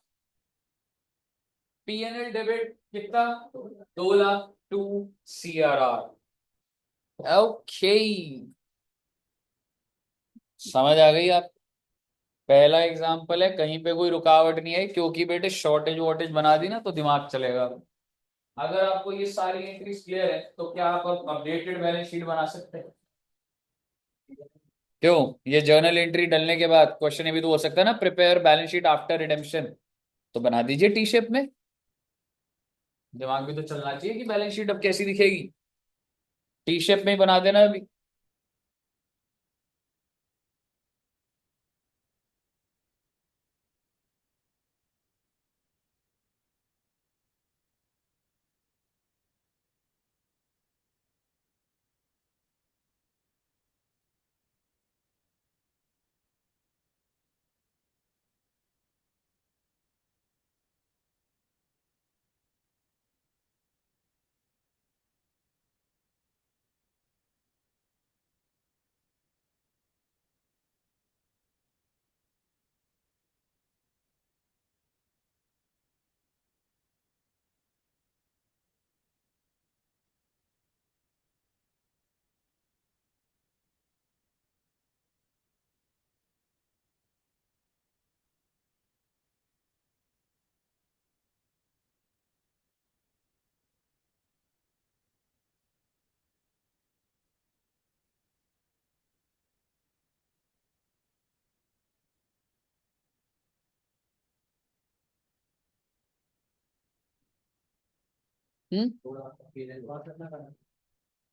पीएनएल डेबिट कितना? 2 लाख टू सीआरआर। ओके, समझ आ गई आप? पहला एग्जाम्पल है, कहीं पे कोई रुकावट नहीं है, क्योंकि बेटे शॉर्टेज वॉर्टेज बना दी ना तो दिमाग चलेगा। अगर आपको ये सारी एंट्रीज क्लियर है तो क्या आप अपडेटेड बैलेंस शीट बना सकते हैं? क्यों? ये जर्नल एंट्री डलने के बाद क्वेश्चन ये भी तो हो सकता है ना, prepare balance sheet after redemption. तो बना दीजिए टी शेप में। दिमाग भी तो चलना चाहिए कि बैलेंस शीट अब कैसी दिखेगी। टी शेप में ही बना देना अभी।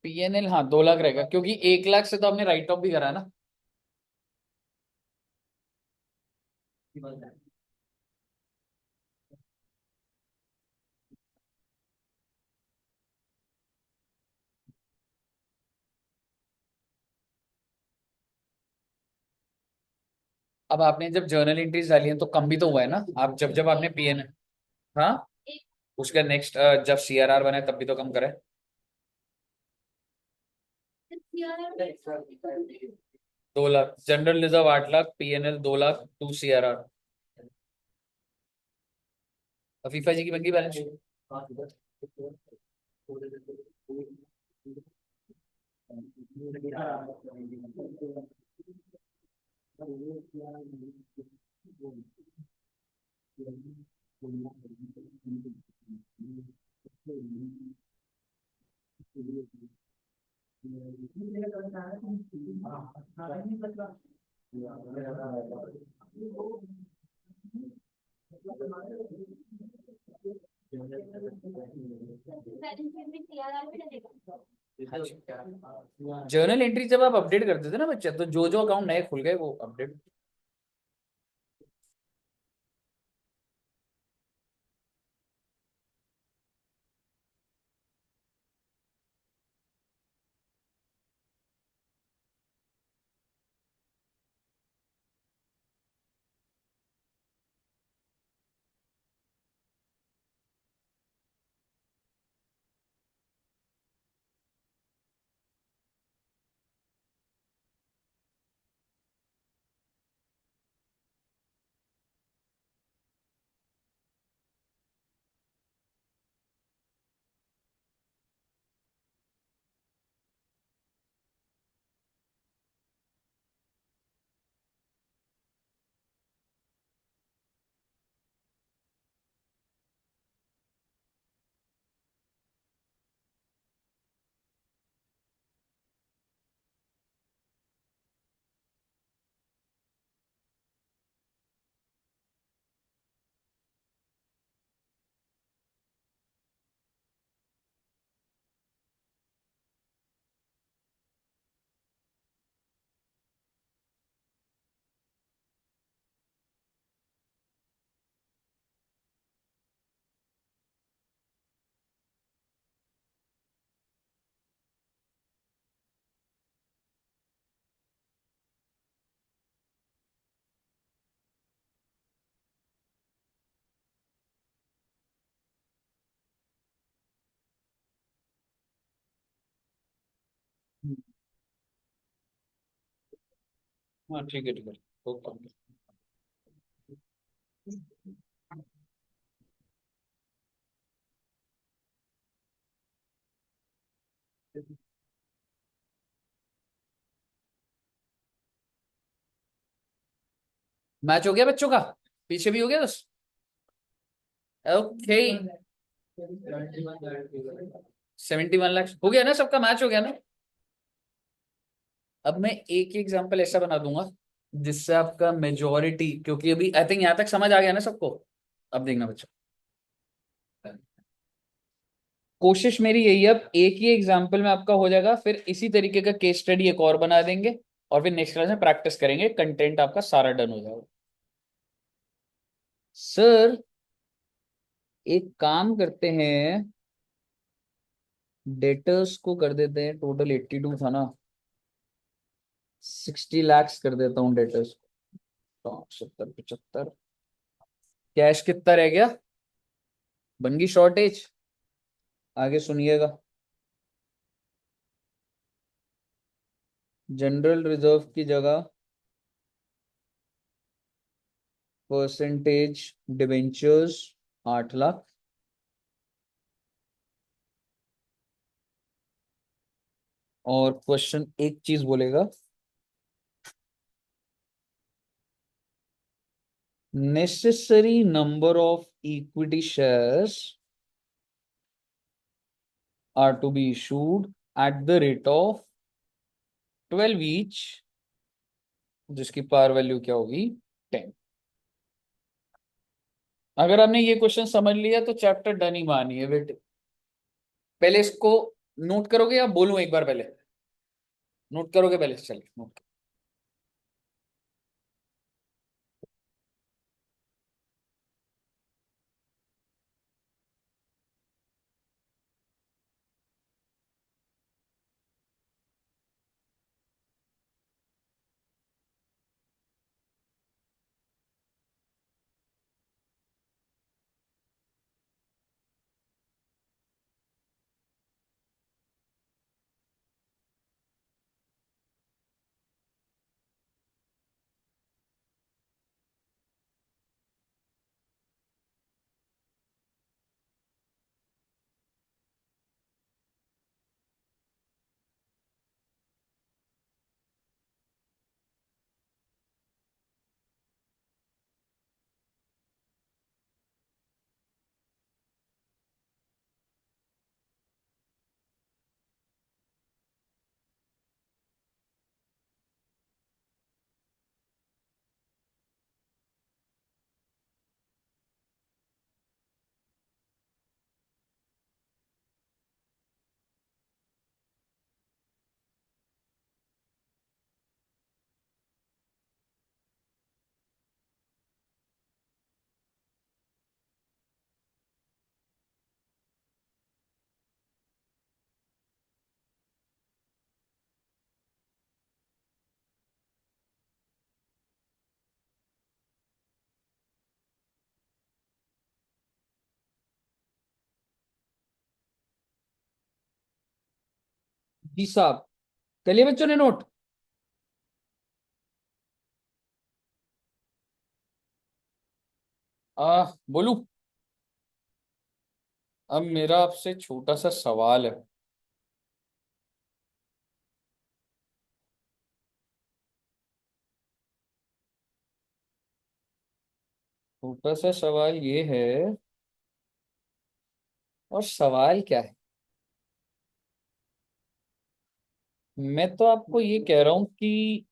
पीएनएल हाँ 2 लाख रहेगा, क्योंकि 1 लाख से तो आपने राइट ऑफ भी करा ना। अब आपने जब जर्नल एंट्रीज डाली है तो कम भी तो हुआ है ना। आप जब जब आपने पीएन, हाँ, उसका नेक्स्ट जब सीआरआर बने तब भी तो कम करे। 2 lakh general reserve, 8 lakh PNL, 2 lakh to CRR. Afifa ji की बंगी बैलेंस शीट। बैलेंस शीट में सीआरआर भी डलेगा। जर्नल एंट्री जब आप अपडेट करते थे ना बच्चे, तो जो जो अकाउंट नए खुल गए वो अपडेट। हाँ ठीक है ठीक है। ओके। मैच हो गया बच्चों का, पीछे भी हो गया बस। ओके। 71 लाख हो गया ना, सबका मैच हो गया ना। अब मैं एक एग्जांपल ऐसा बना दूंगा जिससे आपका मेजोरिटी, क्योंकि अभी आई थिंक यहां तक समझ आ गया ना सबको। अब देखना बच्चों, कोशिश मेरी यही है, अब एक ही एग्जांपल में आपका हो जाएगा, फिर इसी तरीके का केस स्टडी एक और बना देंगे, और फिर नेक्स्ट क्लास में प्रैक्टिस करेंगे, कंटेंट आपका सारा डन हो जाएगा। सर एक काम करते हैं, डेटर्स को कर देते हैं, टोटल 82 था ना, 60 लाख कर देता हूँ डेटर्स को। 70 75, कैश कितना रह गया, बन गई शॉर्टेज। आगे सुनिएगा, जनरल रिजर्व की जगह परसेंटेज डिबेंचर्स 8 लाख, और क्वेश्चन एक चीज बोलेगा, necessary number of equity shares are to be issued at the rate of 12 each, जिसकी पार वैल्यू क्या होगी, 10। अगर आपने ये क्वेश्चन समझ लिया तो चैप्टर डन ही मानिए बेटे। पहले इसको नोट करोगे या बोलूं एक बार पहले, नोट करोगे पहले, चलिए नोट। जी साहब, कर लिए बच्चों ने नोट? बोलू? अब मेरा आपसे छोटा सा सवाल है। छोटा सा सवाल ये है, और सवाल क्या है? मैं तो आपको ये कह रहा हूं कि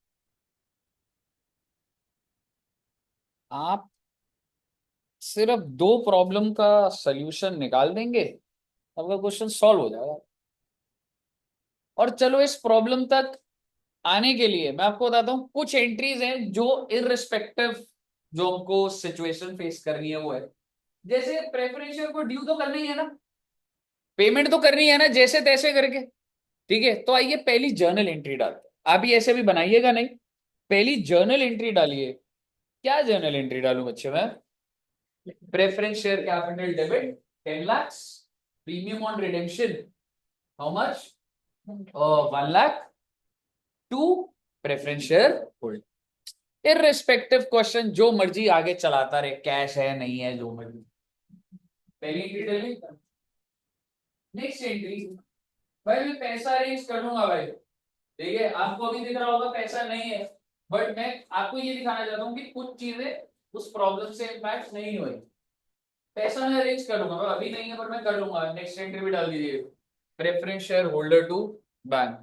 आप सिर्फ दो प्रॉब्लम का सल्यूशन निकाल देंगे, आपका क्वेश्चन सॉल्व हो जाएगा। और चलो, इस प्रॉब्लम तक आने के लिए मैं आपको बताता हूँ कुछ एंट्रीज हैं जो इररिस्पेक्टिव, जो हमको सिचुएशन फेस करनी है वो है। जैसे प्रेफरेंशियल को ड्यू तो करना ही है ना, पेमेंट तो करनी है ना, जैसे तैसे करके। ठीक है, तो आइए पहली जर्नल एंट्री डालते हैं। आप ये ऐसे भी बनाइएगा नहीं, पहली जर्नल एंट्री डालिए। क्या जर्नल एंट्री डालूं बच्चे मैं? Preference share capital debit 10 lakhs, premium on redemption how much, 1 lakh, to preference share hold. Irrespective question, जो मर्जी आगे चलाता रहे, कैश है नहीं है जो मर्जी। पहली एंट्री डाली। नेक्स्ट एंट्री, भाई मैं पैसा अरेंज कर लूंगा भाई। ठीक है, आपको अभी दिख रहा होगा पैसा नहीं है, बट मैं आपको ये दिखाना चाहता हूँ कि कुछ चीजें उस प्रॉब्लम से इम्पैक्ट नहीं हुई। पैसा मैं अरेंज कर लूंगा, अभी नहीं है पर मैं कर लूंगा। नेक्स्ट एंट्री भी डाल दीजिए, preference share holder to bank.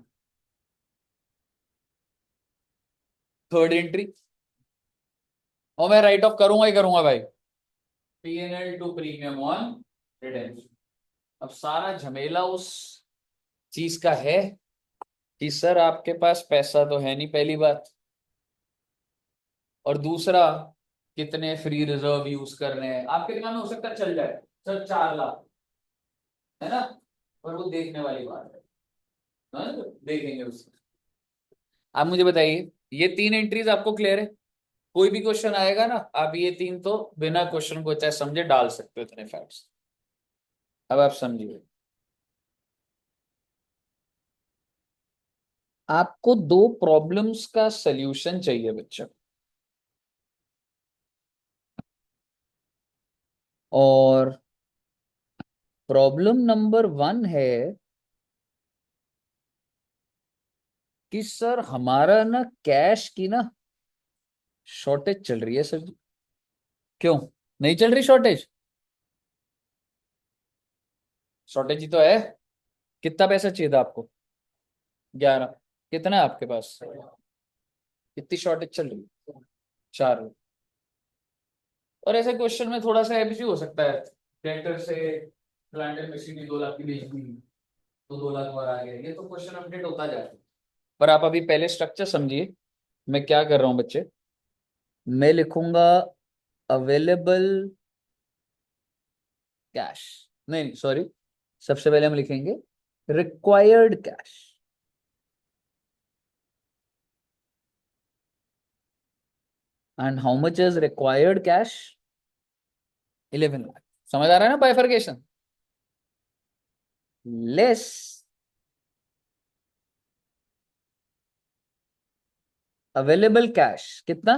Third entry, और मैं राइट ऑफ करूंगा ही करूंगा भाई, PNL to premium on redemption. अब सारा झमेला उस चीज का है कि सर आपके पास पैसा तो है नहीं, पहली बात, और दूसरा कितने फ्री रिजर्व यूज करने हैं। आपके दिमाग में हो सकता है चल जाए सर 4 लाख, है ना, पर वो देखने वाली बात है। हाँ, देखेंगे उसको। आप मुझे बताइए, ये तीन एंट्रीज आपको क्लियर है? कोई भी क्वेश्चन आएगा ना, आप ये तीन तो बिना क्वेश्चन को चाहे समझे डाल सकते हो, इतने फैक्ट्स। अब आप समझिए, आपको दो प्रॉब्लम्स का सल्यूशन चाहिए बच्चों, और प्रॉब्लम नंबर 1 है कि सर हमारा ना कैश की ना शॉर्टेज चल रही है सर जी। क्यों नहीं चल रही शॉर्टेज? शॉर्टेज ही तो है। कितना पैसा चाहिए था आपको? 11। कितना है आपके पास? कितनी शॉर्टेज चल रही है? 4। और ऐसे क्वेश्चन में थोड़ा सा ऐप भी हो सकता है, ट्रैक्टर से प्लांट एंड मशीनरी 2 लाख की बेच दी तो 2 लाख और आ गया, ये तो क्वेश्चन अपडेट होता जाता है। पर आप अभी पहले स्ट्रक्चर समझिए, मैं क्या कर रहा हूं बच्चे। मैं लिखूंगा अवेलेबल कैश, नहीं सॉरी, सबसे पहले हम लिखेंगे required cash. And how much is required cash? 11 lakh. समझ आ रहा है ना बाइफर्केशन? लेस अवेलेबल कैश कितना?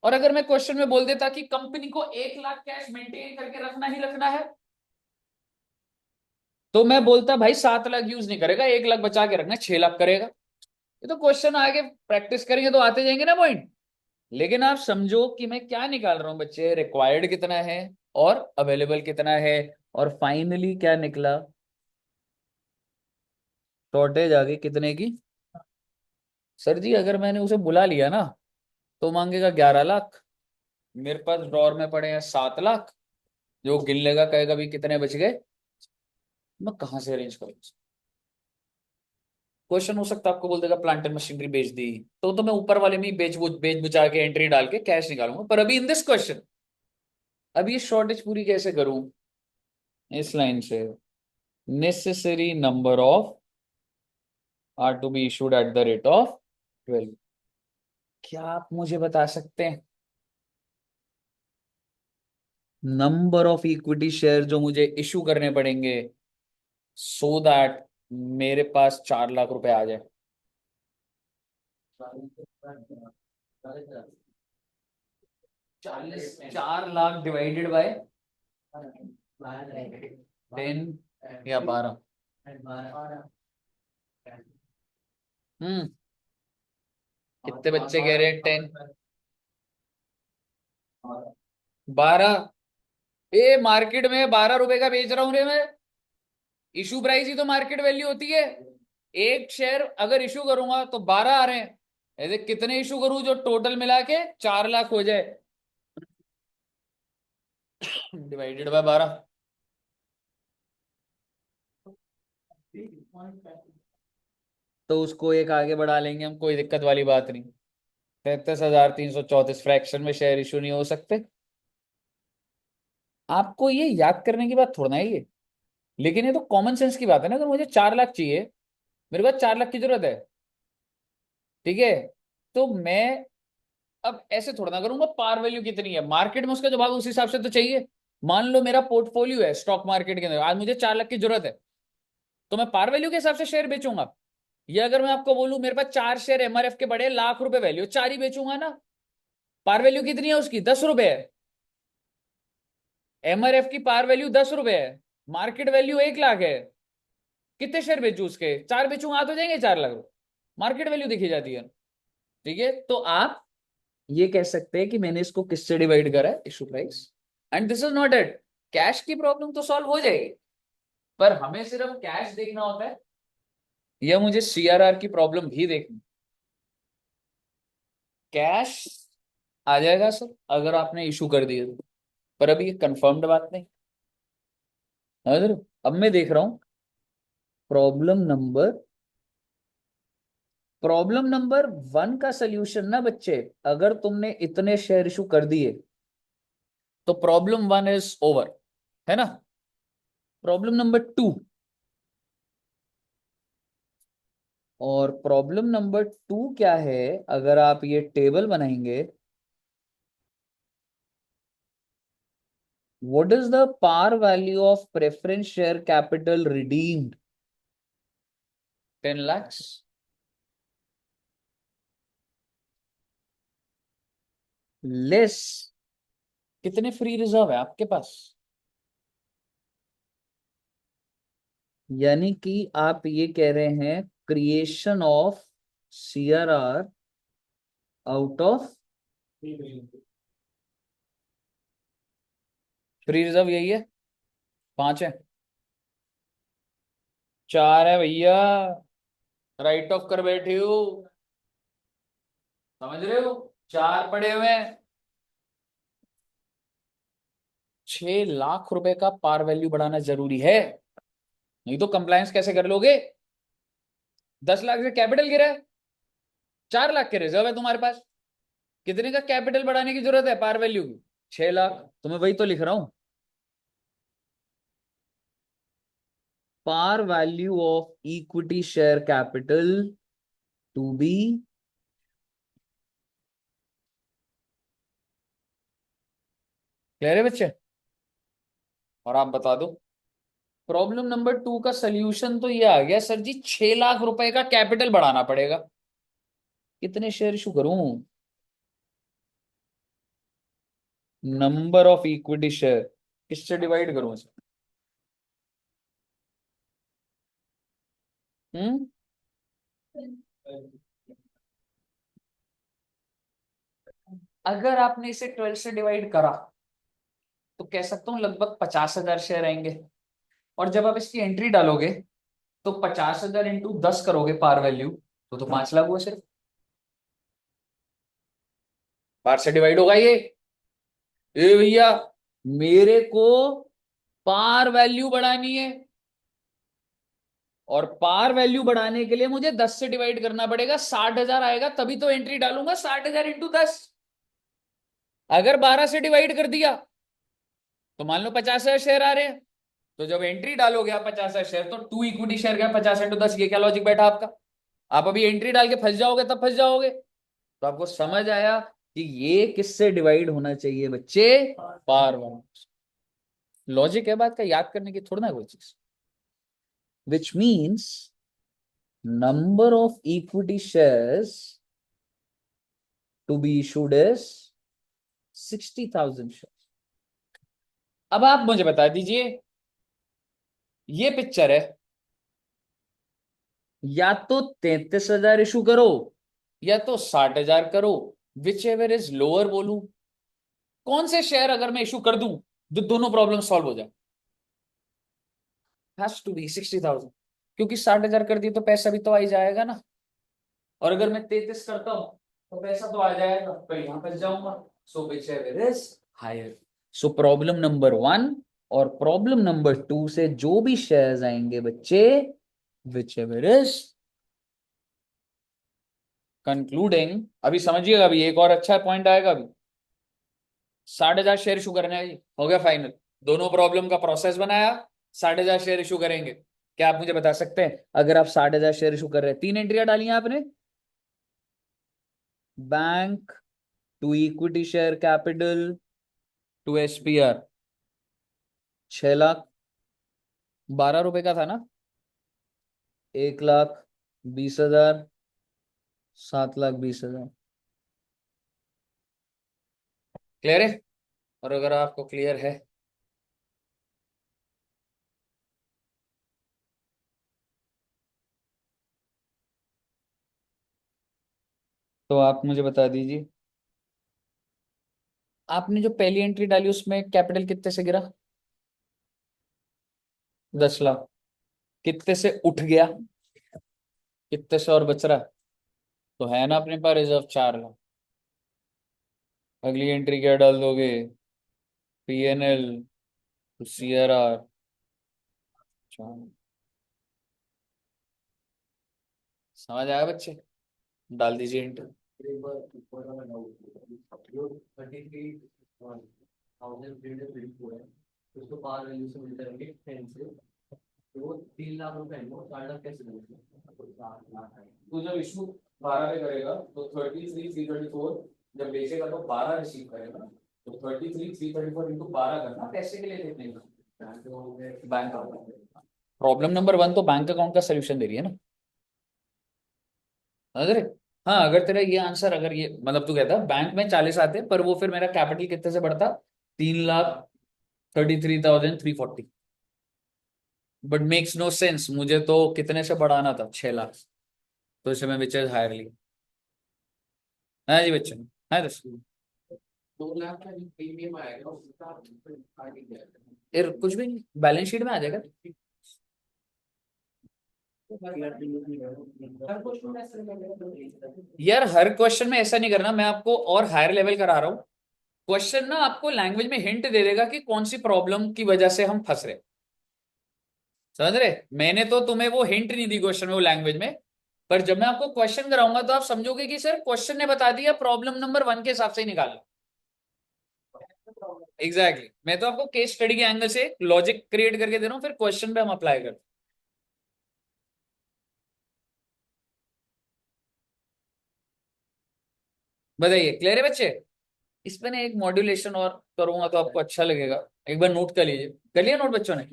और अगर मैं क्वेश्चन में बोल देता कि कंपनी को 1 लाख कैश मेंटेन करके रखना ही रखना है, तो मैं बोलता भाई 7 लाख यूज नहीं करेगा, 1 लाख बचा के रखना, 6 लाख करेगा। ये तो क्वेश्चन आगे प्रैक्टिस करेंगे तो आते जाएंगे ना पॉइंट। लेकिन आप समझो कि मैं क्या निकाल रहा हूं बच्चे, रिक्वायर्ड कितना है और अवेलेबल कितना है, और फाइनली क्या निकला? शॉर्टेज आ गई कितने की? सर जी अगर मैंने उसे बुला लिया ना, तो मांगेगा 11 लाख। मेरे पास ड्रॉर में पड़े हैं 7 लाख, जो गिन लेगा कहेगा भी कितने बच गए। मैं कहाँ से अरेंज करूँ? क्वेश्चन हो सकता है आपको बोल देगा प्लांट एंड मशीनरी बेच दी, तो मैं ऊपर वाले में ही बेच बुचा के एंट्री डाल के कैश निकालूंगा। पर अभी इन दिस क्वेश्चन, अब ये शॉर्टेज पूरी कैसे करूं? इस लाइन से, necessary number of are to be issued at the rate of 12। क्या आप मुझे बता सकते हैं नंबर ऑफ इक्विटी शेयर जो मुझे इशू करने पड़ेंगे, सो दैट मेरे पास 4 लाख रुपए आ जाए, 4 लाख डिवाइडेड बाय 10 या 12। हम्म, कितने बच्चे कह रहे हैं? 10, 12। ए मार्केट में 12 रुपए का बेच रहा हूं रे मैं। इशू प्राइस ही तो मार्केट वैल्यू होती है। एक शेयर अगर इशू करूंगा तो 12 आ रहे हैं। ऐसे कितने इशू करूं जो टोटल मिला के 4 लाख हो जाए, डिवाइडेड बाय 12। तो उसको एक आगे बढ़ा लेंगे हम, कोई दिक्कत वाली बात नहीं। 33,334 फ्रैक्शन में शेयर इशू नहीं हो सकते। आपको ये याद करने की बात थोड़ा ना है ये, लेकिन ये तो कॉमन सेंस की बात है ना। अगर मुझे 4 लाख चाहिए, मेरे पास 4 लाख की जरूरत है, ठीक है, तो मैं अब ऐसे थोड़ा ना करूंगा पार वैल्यू कितनी है मार्केट में, उसका जो भाग उस हिसाब से तो चाहिए। मान लो मेरा पोर्टफोलियो है स्टॉक मार्केट के अंदर, आज मुझे 4 लाख की जरूरत है, तो मैं पार वैल्यू के हिसाब से शेयर बेचूंगा। ये अगर मैं आपको बोलूं मेरे पास 4 शेयर एमआरएफ के बड़े, लाख रुपए वैल्यू, 4 ही बेचूंगा ना। पार वैल्यू कितनी है उसकी? 10 रुपए है। एमआरएफ की पार वैल्यू 10 रुपए है, मार्केट वैल्यू 1 लाख है। कितने शेयर बेचू? उसके 4 बेचूंगा, आ तो जाएंगे 4 लाख रुपए। मार्केट वैल्यू देखी जाती है, ठीक है। तो आप ये कह सकते हैं कि मैंने इसको किससे डिवाइड करा है? Issue price. And this is not it. Cash की प्रॉब्लम तो सॉल्व हो जाएगी, पर हमें सिर्फ कैश देखना होता है या मुझे सीआरआर की प्रॉब्लम भी देखनी? कैश आ जाएगा सर अगर आपने इशू कर दिया तो, पर अभी ये कंफर्म्ड बात नहीं। अगर अब मैं देख रहा हूं प्रॉब्लम प्रॉब्लम नंबर 1 का सोल्यूशन ना बच्चे, अगर तुमने इतने शेयर इशू कर दिए तो प्रॉब्लम 1 इज ओवर, है ना। प्रॉब्लम नंबर 2, और प्रॉब्लम नंबर 2 क्या है? अगर आप ये टेबल बनाएंगे, what is the par value of preference share capital redeemed? 10 lakhs less कितने फ्री रिजर्व है आपके पास? यानी कि आप ये कह रहे हैं creation of CRR out of free reserve, यही है। 5 है, 4 है भैया, राइट ऑफ कर बैठे हो, समझ रहे हो? 4 पड़े हुए हैं। 6 लाख रुपए का पार वैल्यू बढ़ाना जरूरी है, नहीं तो कंप्लायंस कैसे कर लोगे? 10 लाख से कैपिटल गिरा है, 4 लाख के रिजर्व है तुम्हारे पास, कितने का कैपिटल बढ़ाने की जरूरत है पार वैल्यू की? 6 लाख। तो मैं वही तो लिख रहा हूं, par value of equity share capital to be, clear है बच्चे? और आप बता दो, प्रॉब्लम नंबर 2 का सोल्यूशन तो ये आ गया सर जी, 6 लाख रुपए का कैपिटल बढ़ाना पड़ेगा। कितने शेयर इशू करूं? नंबर ऑफ इक्विटी शेयर किससे डिवाइड करूं इसे? हम्म, अगर आपने इसे 12 से डिवाइड करा तो कह सकता हूं लगभग 50,000 शेयर आएंगे। और जब आप इसकी एंट्री डालोगे तो 50,000 इंटू 10 करोगे पार वैल्यू, तो 5 लाख हुआ सिर्फ। पार से डिवाइड होगा ये। ए भैया, मेरे को पार वैल्यू बढ़ानी है, और पार वैल्यू बढ़ाने के लिए मुझे 10 से डिवाइड करना पड़ेगा। 60,000 आएगा तभी तो एंट्री डालूंगा। 60,000 इंटू 10। अगर 12 से डिवाइड कर दिया तो मान लो 50,000 शेयर आ रहे हैं, तो जब एंट्री डालोगे आप 50,000 शेयर, तो 2 इक्विटी शेयर का 50 इंटू 10, ये क्या लॉजिक बैठा आपका? आप अभी एंट्री डाल के फंस जाओगे, तब फंस जाओगे। तो आपको समझ आया कि ये किससे डिवाइड होना चाहिए बच्चे? पार वन। लॉजिक है बात का, याद करने की थोड़ा ना कोई चीज। which means number of equity shares to be issued is 60,000 shares. अब आप मुझे बता दीजिए, ये पिक्चर है, या तो 33,000 इशू करो या तो 60,000 करो, विच एवर इज लोअर बोलू, कौन से शेयर अगर मैं इशू कर दूं तो दोनों प्रॉब्लम सॉल्व हो जाए? हैज टू बी 60,000, क्योंकि 60,000 कर दिए तो पैसा भी तो आ ही जाएगा ना, और अगर मैं 33 करता हूं तो पैसा तो आ जाएगा, पर यहां फंस जाऊंगा। So whichever is higher. So problem number 1 और प्रॉब्लम नंबर 2 से जो भी शेयर्स आएंगे बच्चे, विच एवर इज कंक्लूडिंग, अभी समझिएगा, अभी एक और अच्छा पॉइंट आएगा। अभी 60,000 शेयर इशू करना है जी, हो गया फाइनल, दोनों प्रॉब्लम का प्रोसेस बनाया, 60,000 शेयर इशू करेंगे। क्या आप मुझे बता सकते हैं, अगर आप 60,000 शेयर इशू कर रहे हैं, 3 एंट्रियां डाली हैं आपने, bank to equity share capital to SPR, 6,12,000 का था ना, 1,20,000, 7,20,000। क्लियर है? और अगर आपको क्लियर है तो आप मुझे बता दीजिए, आपने जो पहली एंट्री डाली उसमें कैपिटल कितने से गिरा? 10,00,000। कितने से उठ गया? कितने से और बच रहा? तो है ना अपने पास रिजर्व 4,00,000। अगली एंट्री क्या डाल दोगे? PNL to CRR. समझ आया बच्चे? डाल दीजिए एंट्री। एक बार ऊपर वाला डाउट, जो 33,334 है, उसको पार वैल्यू से मिलता है 10 से, तो वो 3 लाख रुपए है, वो 4 लाख कैसे बनेगा? 7 लाख है। तू जब इशू 12 में करेगा तो 33,334, जब बेचेगा तो 12 रिसीव करेगा, तो 33,334 इंटू 12 करना, पैसे के लिए देते हैं बैंक अकाउंट। प्रॉब्लम नंबर 1 तो बैंक अकाउंट का सोल्यूशन दे रही है ना, अगर, हाँ अगर तेरा ये आंसर, अगर ये मतलब तू कहता बैंक में 40 आते पर वो फिर मेरा कैपिटल कितने से बढ़ता? 3,33,340। बट मेक्स नो सेंस, मुझे तो कितने से बढ़ाना था? 6,00,000। तो इसे मैं विच इज हायरली। हाँ जी बच्चन, है दस। 2 लाख का जो प्रीमियम आएगा उसका आगे क्या है? यार कुछ भी नहीं, बैलेंस शीट में आ जाएगा। हर कुछ में ऐसे लगेगा। यार हर क्वेश्चन में ऐसा नहीं करना, मैं आपको और हायर लेवल करा रहा हूँ। क्वेश्चन ना आपको लैंग्वेज में हिंट दे देगा कि कौन सी प्रॉब्लम की वजह से हम फंस रहे। समझ रहे? मैंने तो तुम्हें वो हिंट नहीं दी क्वेश्चन में, वो लैंग्वेज में, पर जब मैं आपको क्वेश्चन कराऊंगा तो आप समझोगे कि सर क्वेश्चन ने बता दिया, प्रॉब्लम नंबर 1 के हिसाब से ही निकालना। एग्जैक्टली मैं तो आपको केस स्टडी के एंगल से लॉजिक क्रिएट करके दे रहा हूँ, फिर क्वेश्चन पे हम अप्लाई कर। बताइए, क्लियर है बच्चे? इस पे ना एक मॉड्यूलेशन और करूंगा तो आपको अच्छा लगेगा, एक बार नोट कर लीजिए। कर लिया नोट बच्चों ने?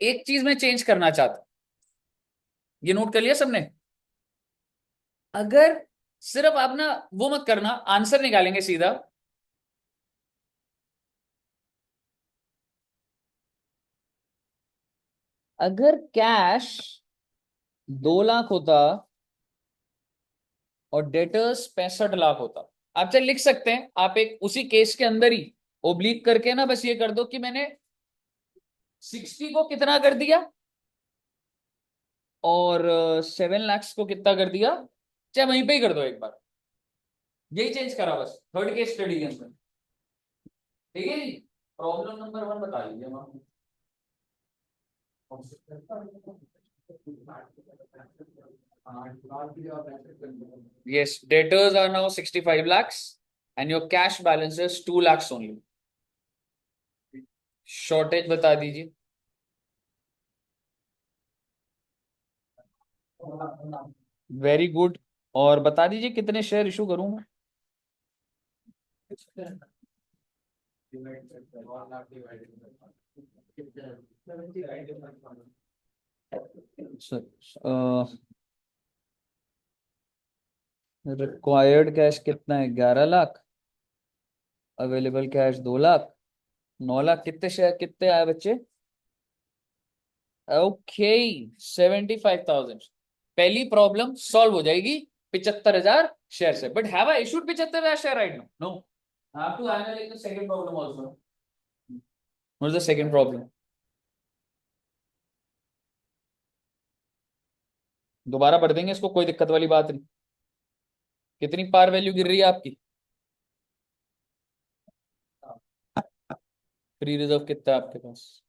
एक चीज मैं चेंज करना चाहता हूं, ये नोट कर लिया सबने? अगर सिर्फ आप ना वो मत करना, आंसर निकालेंगे सीधा, अगर कैश 2,00,000 होता और डेटर्स 65,00,000 होता, आप चाहे लिख सकते हैं, आप एक उसी केस के अंदर ही ओब्लिक करके ना बस ये कर दो कि मैंने 60 को कितना कर दिया और 7 लाख को कितना कर दिया, चाहे वहीं पे ही कर दो एक बार, यही चेंज करा बस थर्ड केस स्टडी के अंदर। ठीक है जी, प्रॉब्लम नंबर 1 बता दीजिए हम। Yes, debtors are now 65 lakhs and your cash balance is 2 lakhs only. Shortage बता दीजिए। Very good. और बता दीजिए कितने शेयर इशू करूं मैं? रिक्वायर्ड कैश कितना है? 11 लाख। Available cash 2 lakh. 9 लाख। कितने शेयर कितने आए बच्चे? ओके, 75,000। पहली प्रॉब्लम सॉल्व हो जाएगी 75,000 शेयर से। But have I issued 75,000 share right now? No. Have to analyze the second problem also. What is the second problem? दोबारा पढ़ देंगे इसको, कोई दिक्कत वाली बात नहीं। कितनी पार वैल्यू गिर रही है आपकी? फ्री रिजर्व कितना है आपके पास?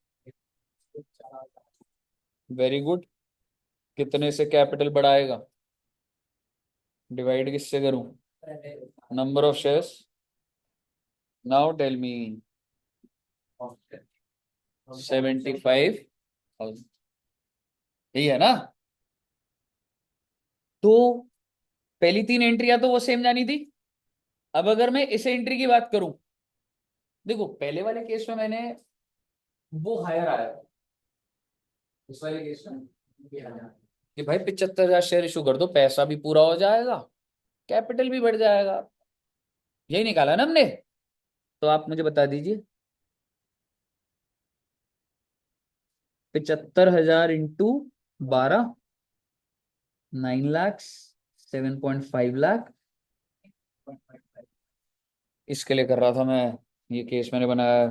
Very good. कितने से कैपिटल बढ़ाएगा? डिवाइड किससे करूं? Number of shares. Now tell me. 75,000, यही है ना? तो पहली तीन एंट्रियां तो वो सेम जानी थी। अब अगर मैं इस एंट्री की बात करूं, देखो पहले वाले केस में मैंने वो हायर आया, इस वाले केस में कि भाई 75,000 शेयर इशू कर दो, पैसा भी पूरा हो जाएगा, कैपिटल भी बढ़ जाएगा। यही निकाला ना हमने? तो आप मुझे बता दीजिए, 75,000 इंटू 12, 9 लाख, 7.5 लाख। इसके लिए कर रहा था मैं, ये केस मैंने बनाया है।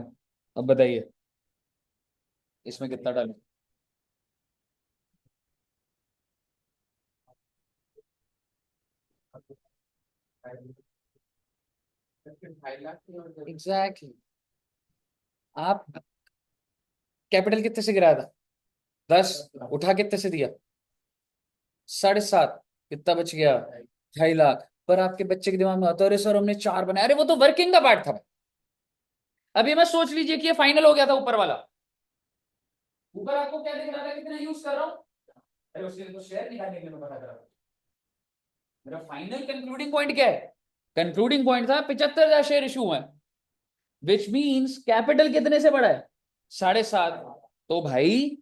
अब बताइए इसमें कितना डालूं? एग्जैक्टली। आप कैपिटल कितने से गिराया था? 10। उठा कितने से दिया? 7.5। कितना बच गया? 2.5 लाख। पर आपके बच्चे के दिमाग में आता है, अरे सर हमने 4 बनाया। अरे वो तो वर्किंग का पार्ट था। अभी मैं सोच लीजिए कि ये फाइनल हो गया था ऊपर वाला। ऊपर आपको क्या दिख रहा था, कितना यूज कर रहा हूँ? अरे उसके लिए तो शेयर निकालने के लिए मैं पता कर रहा हूँ। मेरा फाइनल कंक्लूडिंग पॉइंट क्या है? कंक्लूडिंग पॉइंट था 75,000 शेयर इशू है, विच मीन्स कैपिटल कितने से बढ़ा है? 7.5। तो भाई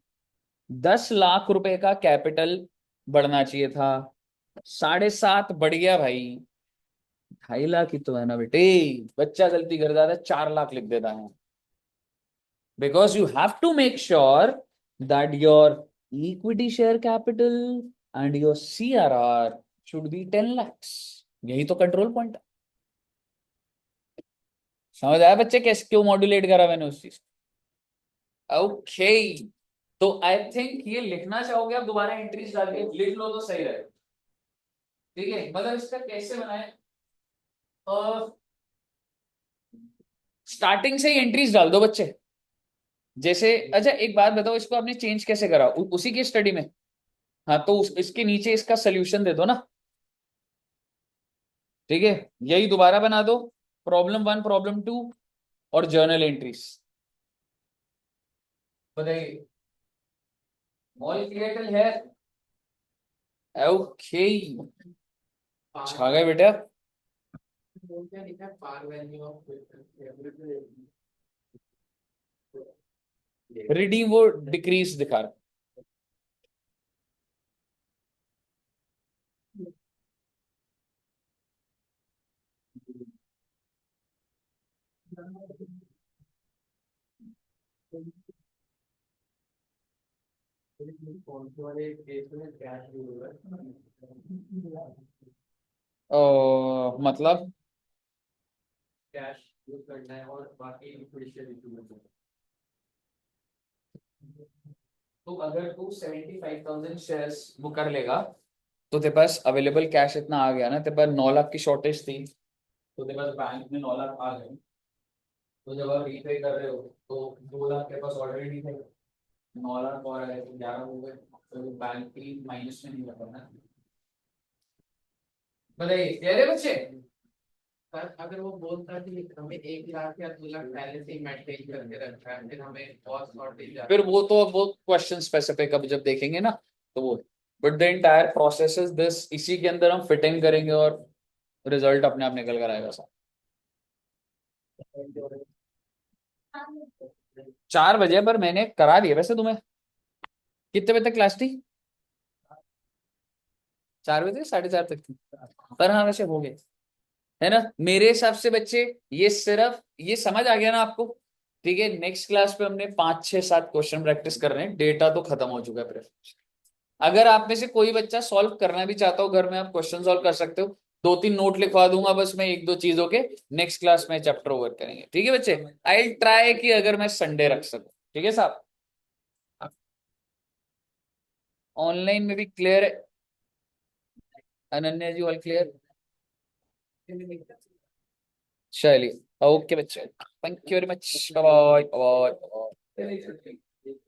10 लाख रुपए का कैपिटल बढ़ना चाहिए था, 7.5 बढ़ गया भाई। 2.5 लाख ही तो है ना बेटे। बच्चा गलती कर जाता है, 4 लाख लिख देता है। Because you have to make sure that your equity share capital and your CRR should be 10 lakhs। यही तो कंट्रोल पॉइंट है। समझ आया बच्चे कैसे, क्यों मॉड्यूलेट करा मैंने उस चीज? ओके। तो आई थिंक ये लिखना चाहोगे आप दोबारा एंट्रीज डाल के? लिख लो तो सही रहेगा। ठीक है, मतलब इसका कैसे बनाए? स्टार्टिंग से ही एंट्रीज डाल दो बच्चे। जैसे अच्छा एक बात बताओ, इसको आपने चेंज कैसे करा उसी की स्टडी में? हाँ तो इसके नीचे इसका सोल्यूशन दे दो ना। ठीक है, यही दोबारा बना दो। प्रॉब्लम 1, प्रॉब्लम 2 और जर्नल एंट्रीज। बताइए। मॉल क्रिएटल है। ओके, छा गए बेटा। रिडीम वो डिक्रीज दिखा रहा। मतलब कैश यूज करना है और बाकी लिक्विडेशन इशू में तो अगर तू 75,000 शेयर्स वो कर लेगा, तो तेरे पास अवेलेबल कैश इतना आ गया ना, तेरे पास 9 लाख की शॉर्टेज थी, तो तेरे पास बैंक में 9 लाख आ गए। तो जब आप रीपे कर रहे हो तो 2 लाख तेरे पास ऑलरेडी थे, 9 लाख और आए तो 11 हो गए, तो बैंक की माइनस में नहीं रखना। बताइए कह रहे बच्चे? पर अगर वो बोलता कि हमें 1 लाख या 2 लाख पहले से ही मेंटेन करके रखा है, फिर हमें और शॉर्टेज फिर वो तो अब वो क्वेश्चन स्पेसिफिक अब जब देखेंगे ना, तो वो but the entire process is this, इसी के अंदर हम फिट इन करेंगे और रिजल्ट अपने आप निकल कर आएगा सर। 4 बजे, पर मैंने करा दिया वैसे तुम्हें। कितने बजे तक क्लास थी? 4 बजे, 4:30 तक थी। पर हाँ वैसे हो गए, है ना मेरे हिसाब से बच्चे। ये सिर्फ ये समझ आ गया ना आपको? ठीक है, नेक्स्ट क्लास पे हमने 5 6 7 क्वेश्चन प्रैक्टिस कर रहे हैं, डेटा तो खत्म हो चुका है प्रेफरेंस। अगर आप में से कोई बच्चा सॉल्व करना भी चाहता हो घर में, आप क्वेश्चन सॉल्व कर सकते हो। 2 3 नोट लिखवा दूंगा बस मैं, 1 2 चीजों के। नेक्स्ट क्लास में चैप्टर ओवर करेंगे, ठीक है बच्चे? आई ट्राई कि अगर मैं संडे रख सकूं, ठीक है साहब? ऑनलाइन में भी क्लियर है? Ananya ji all clear? चलिए, ओके बच्चे, thank you very much, bye bye bye.